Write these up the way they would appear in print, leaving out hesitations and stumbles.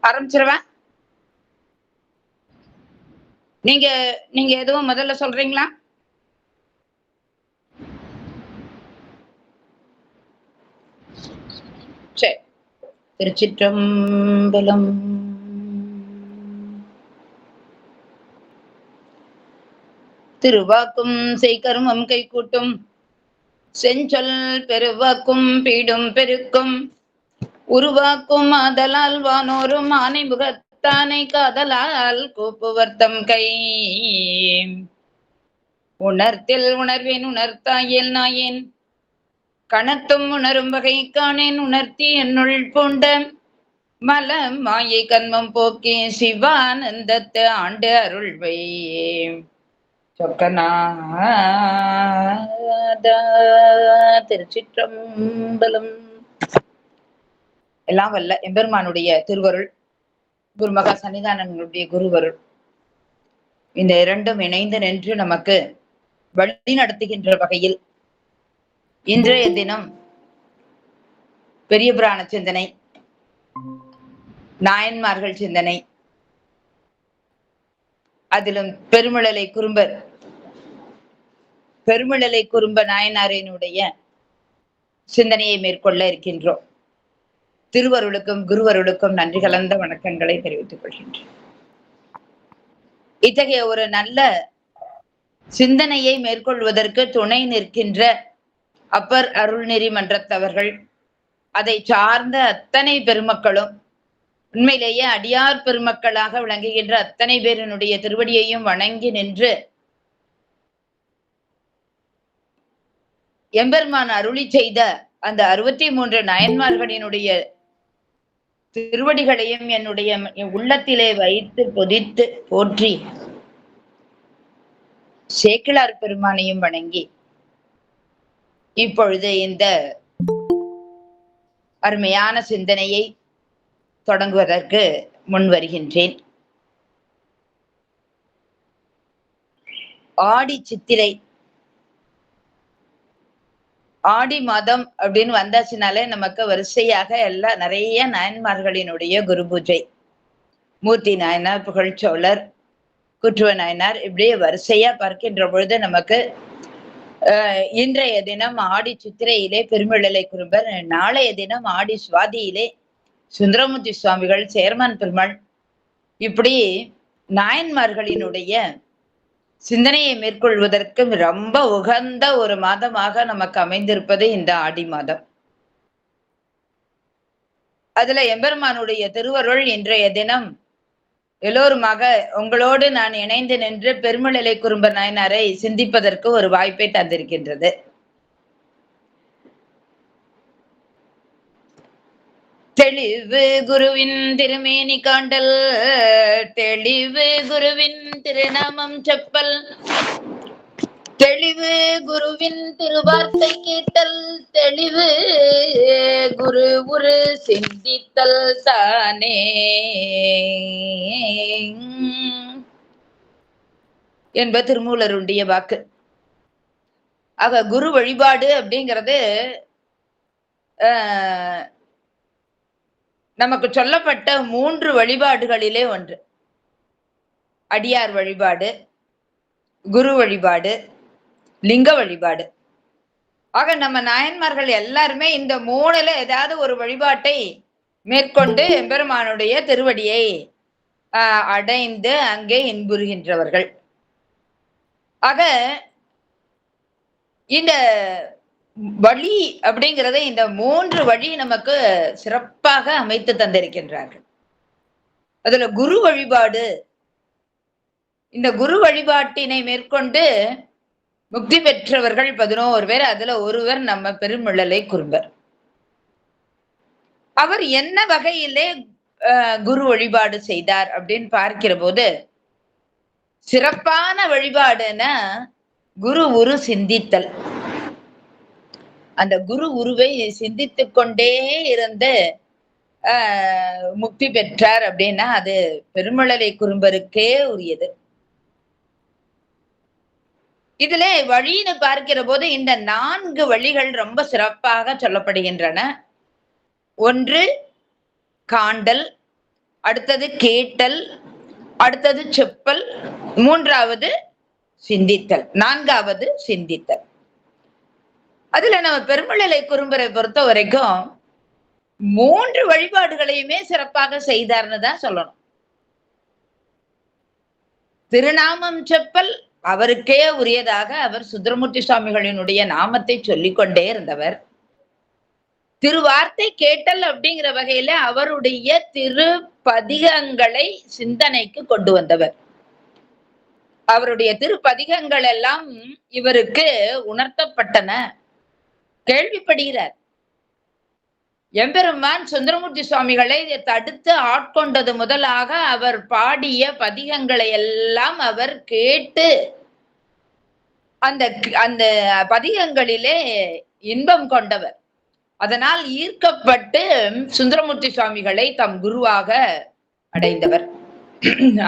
ஆரம்பிச்சிருவேன். நீங்க நீங்க எதுவும் முதல்ல சொல்றீங்களா? சரி. திருச்சிற்றம்பலம். திருவாக்கும் செய்கருமம் கை கூட்டும் செஞ்சொல் பெருவாக்கும் பீடும் பெருக்கும் உருவாக்கும் ஆதலால் வானோரும் ஆனை முகத்தானை காதலால் கூப்புவர்த்தம் கை உணர்த்தில் உணர்வேன் உணர்த்தாயேல் நாயேன் கணத்தும் உணரும் வகை காணேன் உணர்த்தி என்னுள் பூண்ட மல மாயை கண்மம் போக்கே சிவானந்தத்து ஆண்டு அருள்வை சொக்கநாதா. திருச்சிற்றம்பலம். எல்லாம் வல்ல எம்பெருமானுடைய திருவருள், குருமகா சன்னிதானங்களுடைய குருவருள், இந்த இரண்டும் இணைந்து நின்று நமக்கு வழி நடத்துகின்ற வகையில் இன்றைய தினம் பெரிய புராண சிந்தனை, நாயன்மார்கள் சிந்தனை, அதிலும் பெருமிழலை குறும்ப நாயனாரினுடைய சிந்தனையை மேற்கொள்ள இருக்கின்றோம். திருவருளுக்கும் குருவருளுக்கும் நன்றி கலந்த வணக்கங்களை தெரிவித்துக் கொள்கின்றேன். இத்தகைய ஒரு நல்ல சிந்தனையை மேற்கொள்வதற்கு துணை நிற்கின்ற அப்பர் அருள்நெறி மன்றத்தவர்கள், அதை சார்ந்த அத்தனை பெருமக்களும், உண்மையிலேயே அடியார் பெருமக்களாக விளங்குகின்ற அத்தனை பேரினுடைய திருவடியையும் வணங்கி நின்று எம்பெருமான் அருளி செய்த அந்த 63 நாயன்மார்களினுடைய திருவடிகளையும் என்னுடைய உள்ளத்திலே வைத்து பொதித்து போற்றி சேக்கிழார் பெருமானையும் வணங்கி இப்பொழுது இந்த அருமையான சிந்தனையை தொடங்குவதற்கு முன் வருகின்றேன். ஆடி சித்திரை, ஆடி மாதம் அப்படின்னு வந்தாச்சுனாலே நமக்கு வரிசையாக எல்லாம் நிறைய நாயன்மார்களினுடைய குரு பூஜை. மூர்த்தி நாயனார், புகழ்ச்சோழர், குற்றுவ நாயனார், இப்படியே வரிசையா பார்க்கின்ற பொழுது நமக்கு இன்றைய தினம் ஆடி சித்திரையிலே பெருமிழலை குறும்பர், நாளைய தினம் ஆடி சுவாதியிலே சுந்தரமூர்த்தி சுவாமிகள், சேர்மான் பெருமாள், இப்படி நாயன்மார்களினுடைய சிந்தனையை மேற்கொள்வதற்கு ரொம்ப உகந்த ஒரு மாதமாக நமக்கு அமைந்திருப்பது இந்த ஆடி மாதம். அதுல எம்பெருமானுடைய திருவருள் இன்றைய தினம் எல்லோருமாக உங்களோடு நான் இணைந்து நின்று பெருமிழலை குறும்ப நாயனாரை சிந்திப்பதற்கு ஒரு வாய்ப்பை தந்திருக்கின்றது. தெளிவு குருவின் திருமேனி காண்டல், தெளிவு குருவின் திருநாமம் செப்பல், தெளிவு குருவின் திருவார்த்தை கேட்டல், தெளிவு குரு உரு சிந்தித்தல் தானே என்பது திருமூலருடைய வாக்கு. ஆக குரு வழிபாடு அப்படிங்கிறது நமக்கு சொல்லப்பட்ட 3 வழிபாடுகளிலே ஒன்று. அடியார் வழிபாடு, குரு வழிபாடு, லிங்க வழிபாடு. ஆக நம்ம நாயன்மார்கள் எல்லாருமே இந்த 3ல ஏதாவது ஒரு வழிபாட்டை மேற்கொண்டு எம்பெருமானுடைய திருவடியை அடைந்து அங்கே இன்புறுகின்றவர்கள். ஆக இந்த வழி அப்படிங்கிறத இந்த 3 வழி நமக்கு சிறப்பாக அமைத்து தந்திருக்கின்றார்கள். அதுல குரு வழிபாடு, இந்த குரு வழிபாட்டினை மேற்கொண்டு முக்தி பெற்றவர்கள் 11 பேர். அதுல ஒருவர் நம்ம பெருமிழலை குறும்பர். அவர் என்ன வகையிலே குரு வழிபாடு செய்தார் அப்படின்னு பார்க்கிற போது, சிறப்பான வழிபாடுன்னா குரு உரு சிந்தித்தல். அந்த குரு உருவை சிந்தித்துக் கொண்டே இருந்து முக்தி பெற்றார் அப்படின்னா அது பெருமிழலை குறும்பருக்கே உரியது. இதுல வழின்னு பார்க்கிற போது இந்த 4 வழிகள் ரொம்ப சிறப்பாக சொல்லப்படுகின்றன. ஒன்று காண்டல், அடுத்தது கேட்டல், அடுத்தது செப்பல், 3வது சிந்தித்தல், 4வது சிந்தித்தல். அதுல நம்ம பெருமிழலை குறும்பரை பொறுத்த வரைக்கும் 3 வழிபாடுகளையுமே சிறப்பாக செய்தார்னு தான் சொல்லணும். திருநாமம் செப்பல் அவருக்கே உரியதாக அவர் சுந்தரமூர்த்தி சுவாமிகளினுடைய நாமத்தை சொல்லிக் கொண்டே இருந்தவர். திருவார்த்தை கேட்டல் அப்படிங்கிற வகையில அவருடைய திருப்பதிகங்களை சிந்தனைக்கு கொண்டு வந்தவர். அவருடைய திருப்பதிகங்கள் எல்லாம் இவருக்கு உணர்த்தப்பட்டன. கேள்விப்படுகிறார். எம்பெருமான் சுந்தரமூர்த்தி சுவாமிகளை தடுத்து ஆட்கொண்டது முதலாக அவர் பாடிய பதிகங்களை எல்லாம் அவர் கேட்டு அந்த அந்த பதிகங்களிலே இன்பம் கொண்டவர். அதனால் ஈர்க்கப்பட்டு சுந்தரமூர்த்தி சுவாமிகளை தம் குருவாக அடைந்தவர்.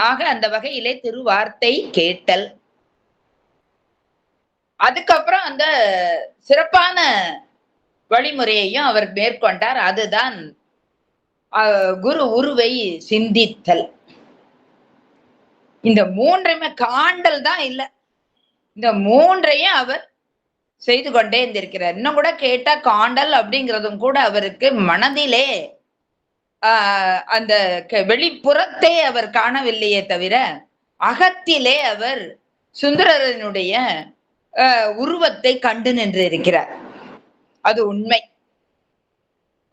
ஆக அந்த வகையிலே திருவார்த்தை கேட்டல். அதுக்கப்புறம் அந்த சிறப்பான வழிமுறையையும் அவர் மேற்கொண்டார். அதுதான் குரு உருவை சிந்தித்தல். இந்த 3ஐயுமே காண்டல் தான் இல்லை, இந்த 3ஐயும் அவர் செய்து கொண்டே இருந்திருக்கிறார். இன்னும் கூட கேட்டா காண்டல் அப்படிங்கிறதும் கூட அவருக்கு மனதிலே அந்த வெளிப்புறத்தை அவர் காணவில்லையே தவிர அகத்திலே அவர் சுந்தரனுடைய உருவத்தை கண்டு நின்று இருக்கிறார். அது உண்மை.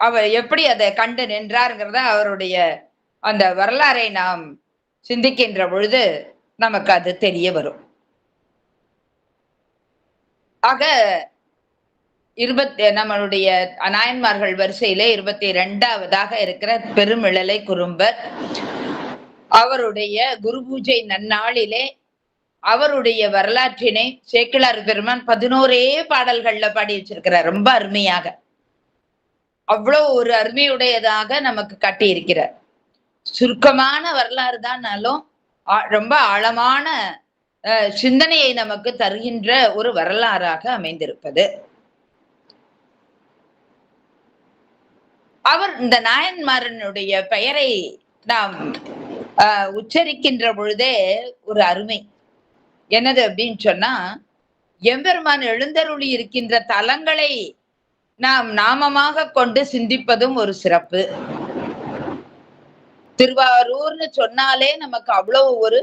அவர் எப்படி அதை கண்டு நின்றாருங்கிறத அவருடைய அந்த வரலாறை நாம் சிந்திக்கின்ற பொழுது நமக்கு அது தெரிய வரும். ஆக நம்மளுடைய நாயன்மார்கள் வரிசையிலே 22வதாக இருக்கிற பெருமிழலை குறும்பர் அவருடைய குரு பூஜை நன்னாளிலே அவருடைய வரலாற்றினை சேக்கிழார் பெருமான் 11 பாடல்கள்ல பாடி வச்சிருக்கிறார். ரொம்ப அருமையாக, அவ்வளவு ஒரு அருமையுடையதாக நமக்கு காட்டியிருக்கிறார். சுருக்கமான வரலாறு தான்னாலும் ரொம்ப ஆழமான சிந்தனையை நமக்கு தருகின்ற ஒரு வரலாறாக அமைந்திருப்பது. அவர் இந்த நாயன்மாரனுடைய பெயரை நாம் உச்சரிக்கின்ற பொழுதே ஒரு அருமை. என்னது அப்படின்னு சொன்னா, எம்பெருமான் எழுந்தருளி இருக்கின்ற தலங்களை நாம் நாமமாக கொண்டு சிந்திப்பதும் ஒரு சிறப்பு. திருவாரூர்னு சொன்னாலே நமக்கு அவ்வளவு ஒரு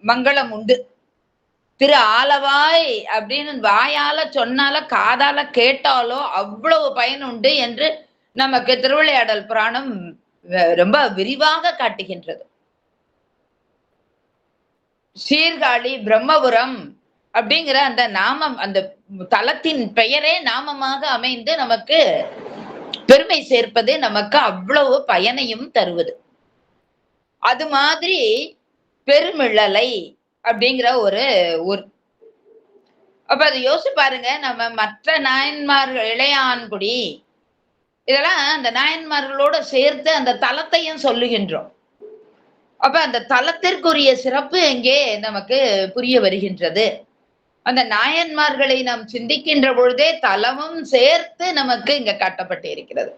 மங்களம் உண்டு. திரு ஆலவாய் அப்படின்னு வாயால சொன்னால காதால கேட்டாலோ அவ்வளவு பயன் உண்டு என்று நமக்கு திருவிளையாடல் புராணம் ரொம்ப விரிவாக காட்டுகின்றது. சீர்காழி பிரம்மபுரம் அப்படிங்கிற அந்த நாமம், அந்த தலத்தின் பெயரே நாமமாக அமைந்து நமக்கு பெருமை சேர்ப்பது, நமக்கு அவ்வளவு பயனையும் தருவது. அது மாதிரி பெருமிழலை அப்படிங்கிற ஒரு ஊர். அப்ப அதை யோசிச்சு பாருங்க. நம்ம மற்ற நாயன்மார்கள், இளையான்குடி, இதெல்லாம் அந்த நாயன்மார்களோட சேர்த்து அந்த தலத்தையும் சொல்லுகின்றோம். அப்ப அந்த தலத்திற்குரிய சிறப்பு எங்கே நமக்கு புரிய வருகின்றது. அந்த நாயன்மார்களை நாம் சிந்திக்கின்ற பொழுதே தலமும் சேர்த்து நமக்கு இங்க காட்டப்பட்டு இருக்கிறது.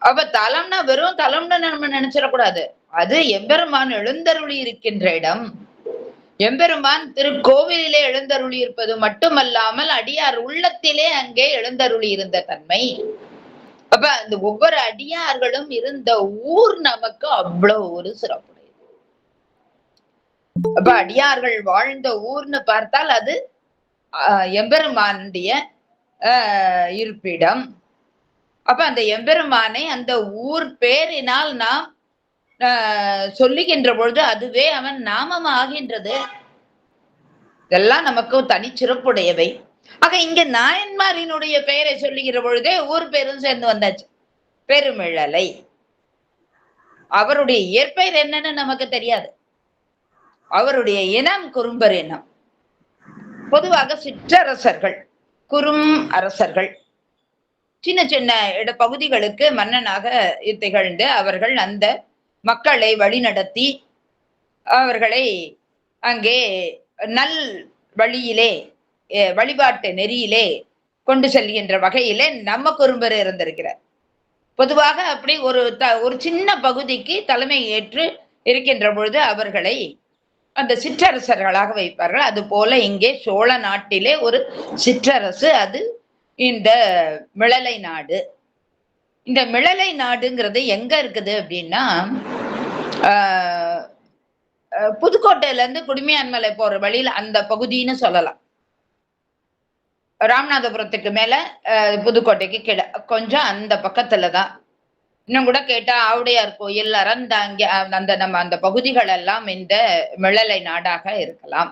அப்ப தலம்னா வெறும் தலம்னு நம்ம நினைச்சிடக்கூடாது. அது எம்பெருமான் எழுந்தருளி இருக்கின்ற இடம். எம்பெருமான் திருக்கோவிலிலே எழுந்தருளி இருப்பது மட்டுமல்லாமல் அடியார் உள்ளத்திலே அங்கே எழுந்தருளி இருந்த தன்மை. அப்ப அந்த ஒவ்வொரு அடியார்களும் இருந்த ஊர் நமக்கு அவ்வளவு ஒரு சிறப்புடையது. அப்ப அடியார்கள் வாழ்ந்த ஊர்னு பார்த்தால் அது எம்பெருமானுடைய இருப்பிடம். அப்ப அந்த எம்பெருமானை அந்த ஊர் பேரினால் நாம் சொல்லுகின்ற பொழுது அதுவே அவன் நாமம் ஆகின்றது. இதெல்லாம் நமக்கு தனிச்சிறப்புடையவை. ஆக இங்க நாயன்மாரினுடைய பெயரை சொல்லுகிற பொழுதே ஊர் பேரும் சேர்ந்து வந்தாச்சு. பெருமிழலை. அவருடைய இயற்பெயர் என்னன்னு நமக்கு தெரியாது. அவருடைய இனம் குறும்பர் இனம். பொதுவாக சிற்றரசர்கள், குறும் அரசர்கள், சின்ன சின்ன பகுதிகளுக்கு மன்னனாக திகழ்ந்து அவர்கள் அந்த மக்களை வழிநடத்தி அவர்களை அங்கே நல் வழியிலே வழிபாட்டு நெறியிலே கொண்டு செல்கின்ற வகையிலே நம்ம குறும்பர் இருந்திருக்கிறார். பொதுவாக அப்படி ஒரு சின்ன பகுதிக்கு தலைமை ஏற்று இருக்கின்ற பொழுது அவர்களை அந்த சிற்றரசர்களாக வைப்பார்கள். அது போல இங்கே சோழ நாட்டிலே ஒரு சிற்றரசு, அது இந்த மிளலை நாடு. இந்த மிளலை நாடுங்கிறது எங்க இருக்குது அப்படின்னா புதுக்கோட்டையில இருந்து குடுமியான்மலை போற வழியில அந்த பகுதின்னு சொல்லலாம். ராமநாதபுரத்துக்கு மேல புதுக்கோட்டைக்கு கீழே கொஞ்சம் அந்த பக்கத்துலதான். இன்னும் கூட கேட்டா ஆவுடையார் கோயில், அறந்தாங்க, அந்த நம்ம அந்த பகுதிகள் எல்லாம் இந்த மிளலை நாடாக இருக்கலாம்.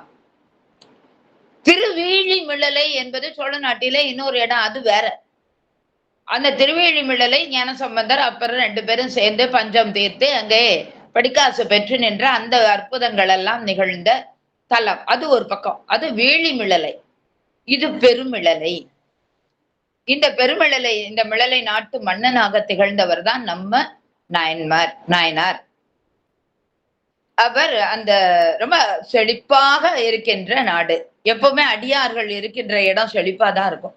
திருவேழி மிளலை என்பது சோழ நாட்டிலே இன்னொரு இடம், அது வேற. அந்த திருவேழி மிளலை ஞானசம்பந்தர் அப்புறம் 2 பேரும் சேர்ந்து பஞ்சம் தீர்த்து அங்கே படிக்காசு பெற்று நின்ற அந்த அற்புதங்கள் எல்லாம் நிகழ்ந்த தலம், அது ஒரு பக்கம். அது வேளி மிளலை, இது பெருமிழலை. இந்த பெருமிழலை, இந்த மிளலை நாட்டு மன்னனாக திகழ்ந்தவர் தான் நம்ம நாயனார். அவர் அந்த ரொம்ப செழிப்பாக இருக்கின்ற நாடு. எப்பவுமே அடியார்கள் இருக்கின்ற இடம் செழிப்பாதான் இருக்கும்.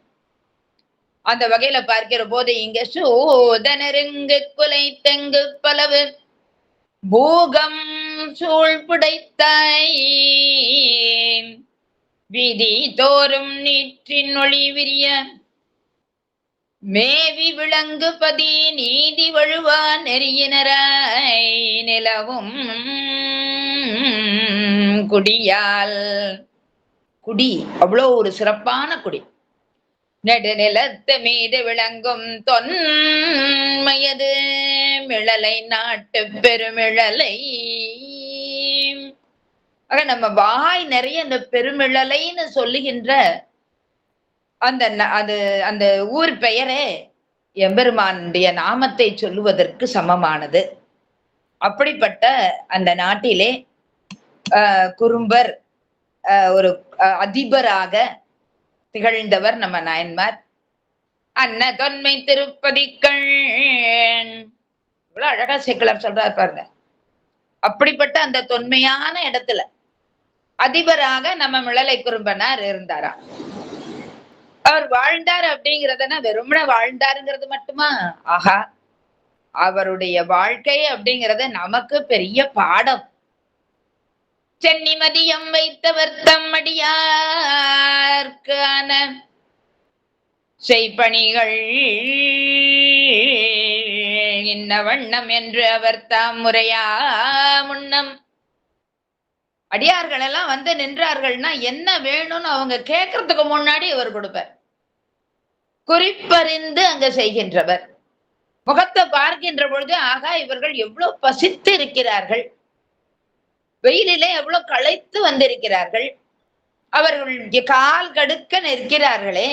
அந்த வகையில பார்க்கிற போது இங்க சூதனருங்கு குலை தெங்கு பலவு பூகம் சூழ்புடைத்தாய் விதி தோறும் நீற்றின் ஒளி விரிய மேவி விளங்கு பதி நீதி வழுவா நெறியினராய் நிலவும் குடியால். குடி அவ்வளோ ஒரு சிறப்பான குடி. நெடுநிலத்து மீது விளங்கும் தொன்மையது மிளலை நாட்டு பெருமிழலை. ஆக நம்ம வாய் நிறைய இந்த பெருமிழலைன்னு சொல்லுகின்ற அந்த அந்த ஊர் பெயரே எம்பெருமானுடைய நாமத்தை சொல்லுவதற்கு சமமானது. அப்படிப்பட்ட அந்த நாட்டிலே குறும்பர் ஒரு அதிபராக திகழ்ந்தவர் நம்ம நாயன்மார். அன்ன தொன்மை திருப்பதிக்கள், இவ்வளவு அழகா சேக்கிழார் சொல்றாரு பாருங்க. அப்படிப்பட்ட அந்த தொன்மையான இடத்துல அதிபராக நம்ம மிளலை குறும்பனார் இருந்தாராம். அவர் வாழ்ந்தார் அப்படிங்கிறதுனா வெறுமன வாழ்ந்தாருங்கிறது மட்டுமா? ஆஹா, அவருடைய வாழ்க்கை அப்படிங்கிறது நமக்கு பெரிய பாடம். சென்னி மதியம் வைத்தவர் தம்மடியார்க்கான செய்பணிகள் இன்ன வண்ணம் என்று அவர் தாம் முறையா முன்னம். அடியார்கள் எல்லாம் வந்து நின்றார்கள்னா என்ன வேணும்னு அவங்க கேட்கறதுக்கு முன்னாடி அவர் கொடுப்பார். குறிப்பறிந்து அங்க செய்கின்றவர். முகத்தை பார்க்கின்ற பொழுது ஆகா, இவர்கள் எவ்வளவு பசித்து இருக்கிறார்கள், வெயிலிலே எவ்வளவு களைத்து வந்திருக்கிறார்கள், அவர்கள் கால் கடுக்க நிற்கிறார்களே,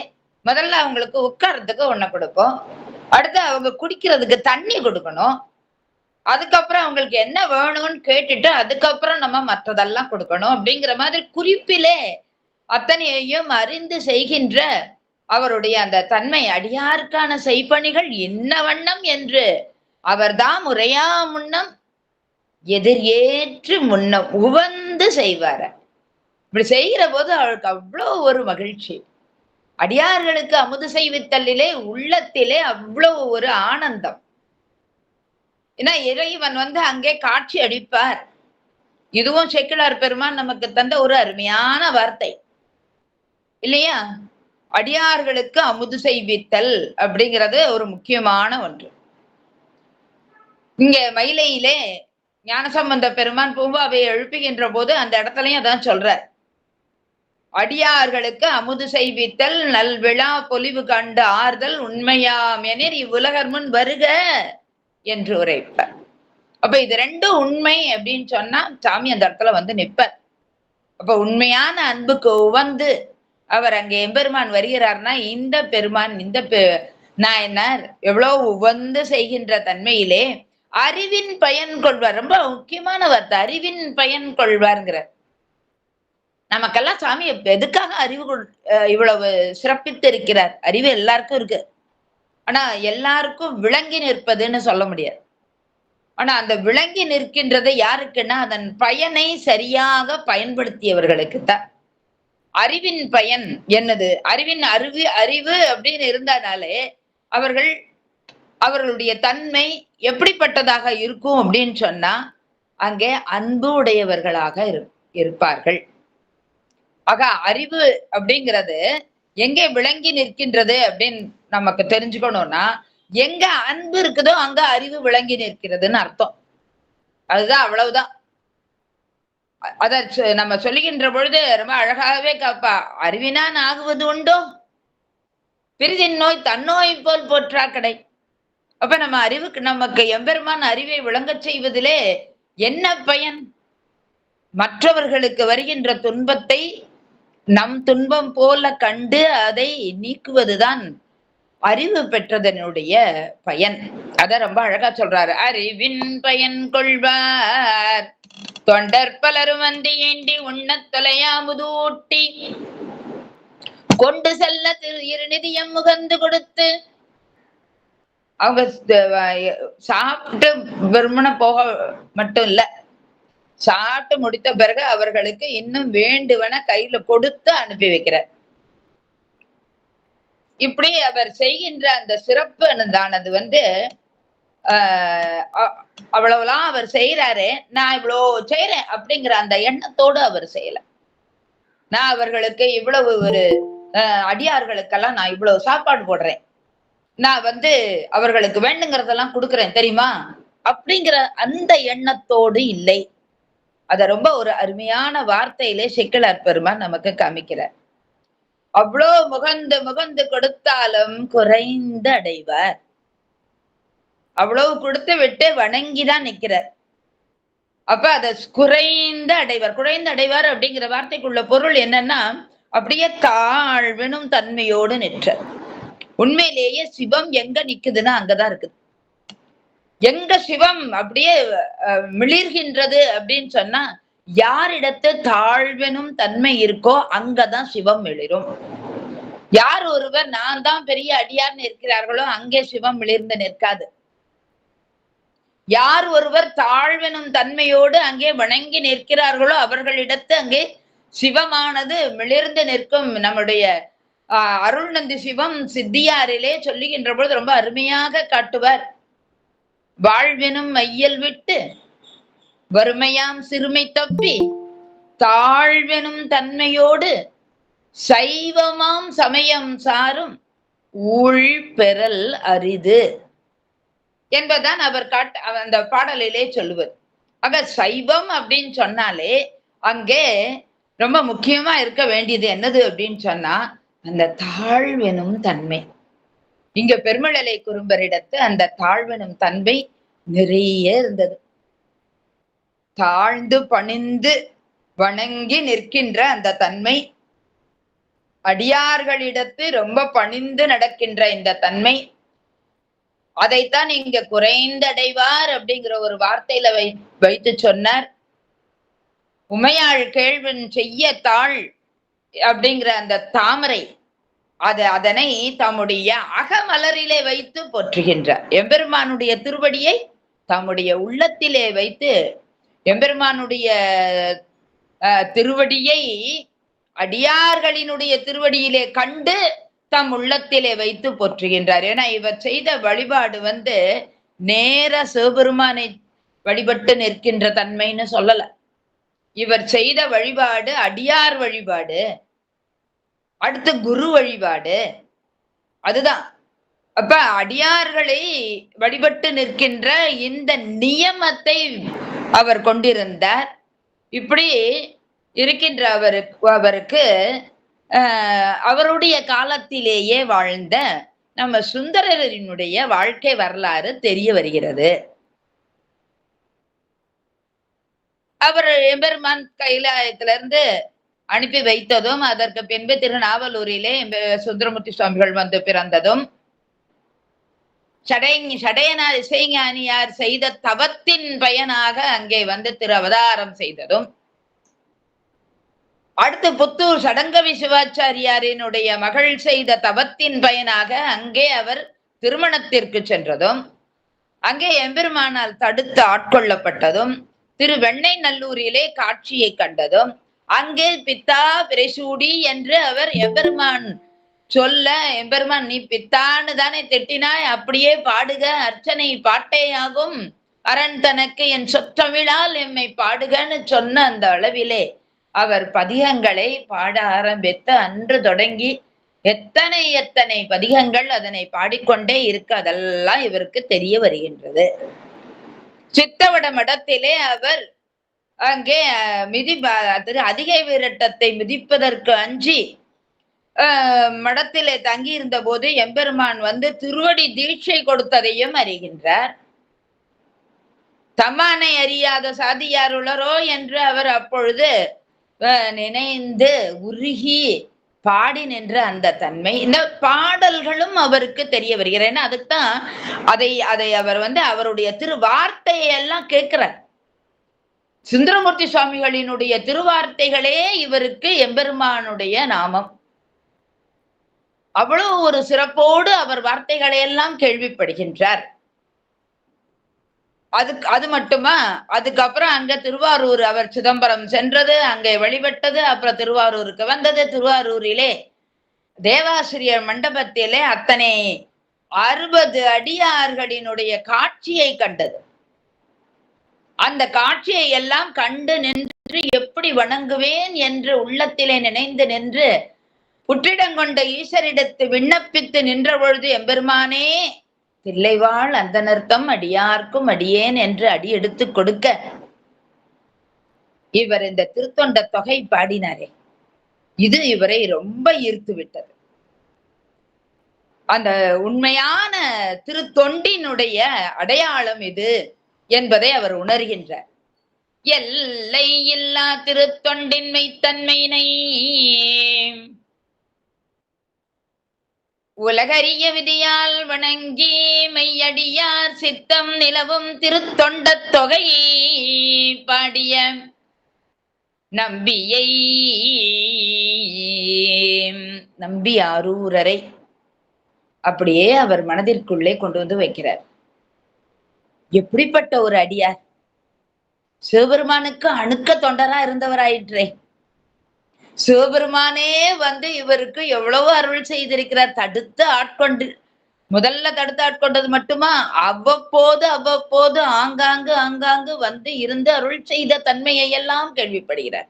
முதல்ல அவங்களுக்கு உட்கார்றதுக்கு ஒண்ணு கொடுப்போம், அடுத்து அவங்க குடிக்கிறதுக்கு தண்ணி கொடுக்கணும், அதுக்கப்புறம் அவங்களுக்கு என்ன வேணும்னு கேட்டுட்டு அதுக்கப்புறம் நம்ம மற்றதெல்லாம் கொடுக்கணும். அப்படிங்கிற மாதிரி குறிப்பிலே அத்தனையையும் அறிந்து செய்கின்ற அவருடைய அந்த தன்மை, அடியாருக்கான செய்பணிகள் என்ன வண்ணம் என்று அவர்தான் முறையா முன்னம் எதிர் ஏற்று முன்னம் உவந்து செய்வார. இப்படி செய்கிற போது அவளுக்கு அவ்வளவு ஒரு மகிழ்ச்சி. அடியார்களுக்கு அமுது செய்வித்தலிலே உள்ளத்திலே அவ்வளவு ஒரு ஆனந்தம். ஏன்னா இறைவன் வந்து அங்கே காட்சி அளிப்பார். இதுவும் சேக்கிழார் பெருமான் நமக்கு தந்த ஒரு அருமையான வார்த்தை இல்லையா? அடியார்களுக்கு அமுது செய்வித்தல் அப்படிங்கிறது ஒரு முக்கியமான ஒன்று. இங்க மயிலையிலே ஞானசம்பந்த பெருமான் பூம்பாவை எழுப்புகின்ற போது அந்த இடத்துலயும் அதான் சொல்றார். அடியார்களுக்கு அமுது செய்வித்தல் நல்விழா பொலிவு கண்டு ஆறுதல் உண்மையாம் எனில் இவ்வுலகர் முன் வருக என்று உரைப்பார். அப்ப இது ரெண்டும் உண்மை அப்படின்னு சொன்னா சாமி அந்த இடத்துல வந்து நிற்பார். அப்ப உண்மையான அன்புக்கு உவந்து அவர் அங்கே எம்பெருமான் வருகிறார்னா இந்த பெருமான் இந்த நாயனார் எவ்வளவு உவந்து செய்கின்ற தன்மையிலே அறிவின் பயன் கொள்வார். ரொம்ப முக்கியமான வார்த்தை, அறிவின் பயன் கொள்வார்ங்கிறார். நமக்கெல்லாம் சாமி எதுக்காக அறிவு இவ்வளவு சிறப்பித்து இருக்கிறார்? அறிவு எல்லாருக்கும் இருக்கு, ஆனா எல்லாருக்கும் விளங்கி நிற்பதுன்னு சொல்ல முடியாது. ஆனா அந்த விளங்கி நிற்கின்றது யாருக்குன்னா அதன் பயனை சரியாக பயன்படுத்தியவர்களுக்குத்தான். அறிவின் பயன் என்னது? அறிவின் அறிவு அப்படின்னு இருந்தாலே அவர்களுடைய தன்மை எப்படிப்பட்டதாக இருக்கும் அப்படின்னு சொன்னா அங்கே அன்பு உடையவர்களாக இருப்பார்கள். ஆக அறிவு அப்படிங்கிறது எங்கே விளங்கி நிற்கின்றது அப்படின்னு நமக்கு தெரிஞ்சுக்கணும்னா எங்க அன்பு இருக்குதோ அங்க அறிவு விளங்கி நிற்கிறதுன்னு அர்த்தம். அதுதான், அவ்வளவுதான். அத நம்ம சொல்லுகின்ற பொழுது ரொம்ப அழகாகவே காப்பா. அறிவினான் ஆகுவது உண்டோ பிரிதின் நோய் தன்னோய் போல் போற்றா கடை. அப்ப நம்ம அறிவுக்கு நமக்கு எம்பெருமான் அறிவை விளங்கச் செய்வதிலே என்ன பயன்? மற்றவர்களுக்கு வருகின்ற துன்பத்தை நம் துன்பம் போல கண்டு அதை நீக்குவதுதான் அறிவு பெற்றதனுடைய பயன். அத ரொம்ப அழகா சொல்றாரு. அறிவின் பயன் கொள்வார் தொண்டர் பலரும் வந்து ஏண்டி உண்ணத் தொலையாமுதூட்டி கொண்டு செல்ல இருநிதியம் முகந்து கொடுத்து அவங்க சாப்பிட்டு வெறுமன போக மட்டும் இல்ல, சாப்பிட்டு முடித்த பிறகு அவர்களுக்கு இன்னும் வேண்டுவன கையில கொடுத்து அனுப்பி வைக்கிறார். இப்படி அவர் செய்கின்ற அந்த சிறப்பு தானது வந்து அவ்வளவுலாம் அவர் செய்யறாரு. நான் இவ்வளவு செய்யறேன் அப்படிங்கிற அந்த எண்ணத்தோடு அவர் செய்யல. நான் அவர்களுக்கு இவ்வளவு ஒரு அடியார்களுக்கெல்லாம் நான் இவ்வளவு சாப்பாடு போடுறேன், நான் வந்து அவர்களுக்கு வேண்டுங்கிறதெல்லாம் கொடுக்குறேன் தெரியுமா அப்படிங்கிற அந்த எண்ணத்தோடு இல்லை. அத ரொம்ப ஒரு அருமையான வார்த்தையிலே சேக்கிழார் பெருமான் நமக்கு காமிக்கிறார். அவ்வளோ முகந்து கொடுத்தாலும் குறைந்து அடைவார். அவ்வளவு கொடுத்து விட்டு வணங்கிதான் நிக்கிறார். அப்ப அத குறைந்து அடைவார் அப்படிங்கிற வார்த்தைக்குள்ள பொருள் என்னன்னா அப்படியே தாழ்வெனும் தன்மையோடு நிற்ற. உண்மையிலேயே சிவம் எங்க நிக்குதுன்னா அங்கதான் இருக்குது. எங்க சிவம் அப்படியே மிளிர்கின்றது அப்படின்னு சொன்னா யாரிடத்து தாழ்வெனும் தன்மை இருக்கோ அங்கதான் சிவம் மிளிரும். யார் ஒருவர் நான் தான் பெரிய அடியார்னு இருக்கிறார்களோ அங்கே சிவம் மிளிர்ந்து நிற்காது. யார் ஒருவர் தாழ்வெனும் தன்மையோடு அங்கே வணங்கி நிற்கிறார்களோ அவர்களிடத்து அங்கே சிவமானது மிளிர்ந்து நிற்கும். நம்முடைய அருள்நந்தி சிவம் சித்தியாரிலே சொல்லுகின்ற பொழுது ரொம்ப அருமையாக காட்டுவார். வாழ்வெனும் மையல் விட்டு வறுமையாம் சிறுமை தப்பி தாழ்வெனும் தன்மையோடு சைவமாம் சமயம் சாரும் ஊழ் பெறல் அரிது என்பதான் அவர் அந்த பாடலிலே சொல்லுவது. ஆக சைவம் அப்படின்னு சொன்னாலே அங்கே ரொம்ப முக்கியமா இருக்க வேண்டியது என்னது அப்படின்னு சொன்னா அந்த தாழ்வெனும் தன்மை. இங்க பெருமழலை குறும்பரிடத்து அந்த தாழ்வெனும் தன்மை நிறைய இருந்தது. தாழ்ந்து பணிந்து வணங்கி நிற்கின்ற அந்த தன்மை, அடியார்களிடத்து ரொம்ப பணிந்து நடக்கின்ற இந்த தன்மை, அதைத்தான் இங்க குறைந்தடைவார் அப்படிங்கிற ஒரு வார்த்தையில வைத்து சொன்னார். உமையாள் கேள்வன் செய்ய தாழ் அப்படிங்கிற அந்த தாமரை அதனை தம்முடைய அகமலரிலே வைத்து போற்றுகின்றார். எம்பெருமானுடைய திருவடியை தம்முடைய உள்ளத்திலே வைத்து எம்பெருமானுடைய திருவடியை அடியார்களினுடைய திருவடியிலே கண்டு தம் உள்ளத்திலே வைத்து போற்றுகின்றார். ஏன்னா இவர் செய்த வழிபாடு வந்து நேர சிவபெருமானை வழிபட்டு நிற்கின்ற தன்மைன்னு சொல்லல. இவர் செய்த வழிபாடு அடியார் வழிபாடு, அடுத்து குரு வழிபாடு. அதுதான். அப்ப அடியார்களை வழிபட்டு நிற்கின்ற இந்த நியமத்தை அவர் கொண்டிருந்தார். இப்படி இருக்கின்ற அவருக்கு அவருடைய காலத்திலேயே வாழ்ந்த நம்ம சுந்தரரினுடைய வாழ்க்கை வரலாறு தெரிய வருகிறது. அவர் எம்பெருமான் கைலாயத்திலிருந்து அனுப்பி வைத்ததும், அதற்கு பின்பு திருநாவலூரிலே சுந்தரமூர்த்தி சுவாமிகள் வந்து பிறந்ததும், சடையனார் இசைஞானியார் செய்த தவத்தின் பயனாக அங்கே வந்து திரு அவதாரம் செய்ததும், அடுத்து புத்தூர் சடங்கவி சிவாச்சாரியாரினுடைய மகள் செய்த தவத்தின் பயனாக அங்கே அவர் திருமணத்திற்கு சென்றதும், அங்கே எம்பெருமானால் தடுத்து ஆட்கொள்ளப்பட்டதும், திரு வெண்ணை நல்லூரிலே காட்சியை கண்டதும், அங்கே பித்தா பிரைசூடி என்று அவர் எம்பெருமான் சொல்ல, எம்பெருமான் நீ பித்தான்னு தானே திட்டினாய், அப்படியே பாடுக, அர்ச்சனை பாட்டேயாகும், அரண் தனக்கு என் சொற்றமிழால் எம்மை பாடுகன்னு சொன்ன அந்த அளவிலே அவர் பதிகங்களை பாட ஆரம்பித்து அன்று தொடங்கி எத்தனை எத்தனை பதிகங்கள் அதனை பாடிக்கொண்டே இருக்க, அதெல்லாம் இவருக்கு தெரிய வருகின்றது. சித்தவட மடத்திலே அவர் அங்கே அதிகை வீரட்டத்தை மிதிப்பதற்கு அஞ்சி மடத்திலே தங்கி இருந்த போது எம்பெருமான் வந்து திருவடி தீட்சை கொடுத்ததையும் அறிகின்றார். தம்மானை அறியாத சாதியார் உளரோ என்று அவர் அப்பொழுது நினைந்து உருகி பாடி நின்ற அந்த தன்மை, இந்த பாடல்களும் அவருக்கு தெரிய வருகிறது. ஏன்னா அதுக்குதான் அதை அவர் வந்து அவருடைய திருவார்த்தையை எல்லாம் கேட்கிறார். சுந்தரமூர்த்தி சுவாமிகளினுடைய திருவார்த்தைகளே இவருக்கு எம்பெருமானுடைய நாமம். அவ்வளவு ஒரு சிறப்போடு அவர் வார்த்தைகளை எல்லாம் கேள்விப்படுகின்றார். அது மட்டுமா, அதுக்கப்புறம் அங்க திருவாரூர் அவர் சிதம்பரம் சென்றது, அங்கே வழிபட்டது, அப்புறம் திருவாரூருக்கு வந்தது. திருவாரூரிலே தேவாசிரியர் மண்டபத்திலே அத்தனை 60 அடியார்களினுடைய காட்சியை கண்டது. அந்த காட்சியை எல்லாம் கண்டு நின்று எப்படி வணங்குவேன் என்று உள்ளத்திலே நினைந்து நின்று புற்றிடங்கொண்ட ஈசரிடத்து விண்ணப்பித்து நின்ற பொழுது, எம்பெருமானே தில்லைவாழ் அந்த நர்த்தம் அடியார்க்கும் அடியேன் என்று அடி எடுத்து கொடுக்க, இவர் இந்த திருத்தொண்ட தொகை பாடினாரே, இது இவரை ரொம்ப ஈர்த்து விட்டது. அந்த உண்மையான திருத்தொண்டினுடைய அடையாளம் இது என்பதை அவர் உணர்கின்றார். எல்லை இல்லா திருத்தொண்டின் மெய்த்தன்மையினை உலகறிய விதியால் வணங்கி மெய்யடியார் சித்தம் நிலவும் திருத்தொண்ட தொகை பாடிய நம்பி ஆரூரரை அப்படியே அவர் மனதிற்குள்ளே கொண்டு வந்து வைக்கிறார். எப்படிப்பட்ட ஒரு அடியார்! சிவபெருமானுக்கு அணுக்க தொண்டரா இருந்தவராயிற்றே. சிவபெருமானே வந்து இவருக்கு எவ்வளவு அருள் செய்திருக்கிறார். முதல்ல தடுத்து ஆட்கொண்டது மட்டுமா, அவ்வப்போது ஆங்காங்கு வந்து இருந்து அருள் செய்த தன்மையை எல்லாம் கேள்விப்படுகிறார்.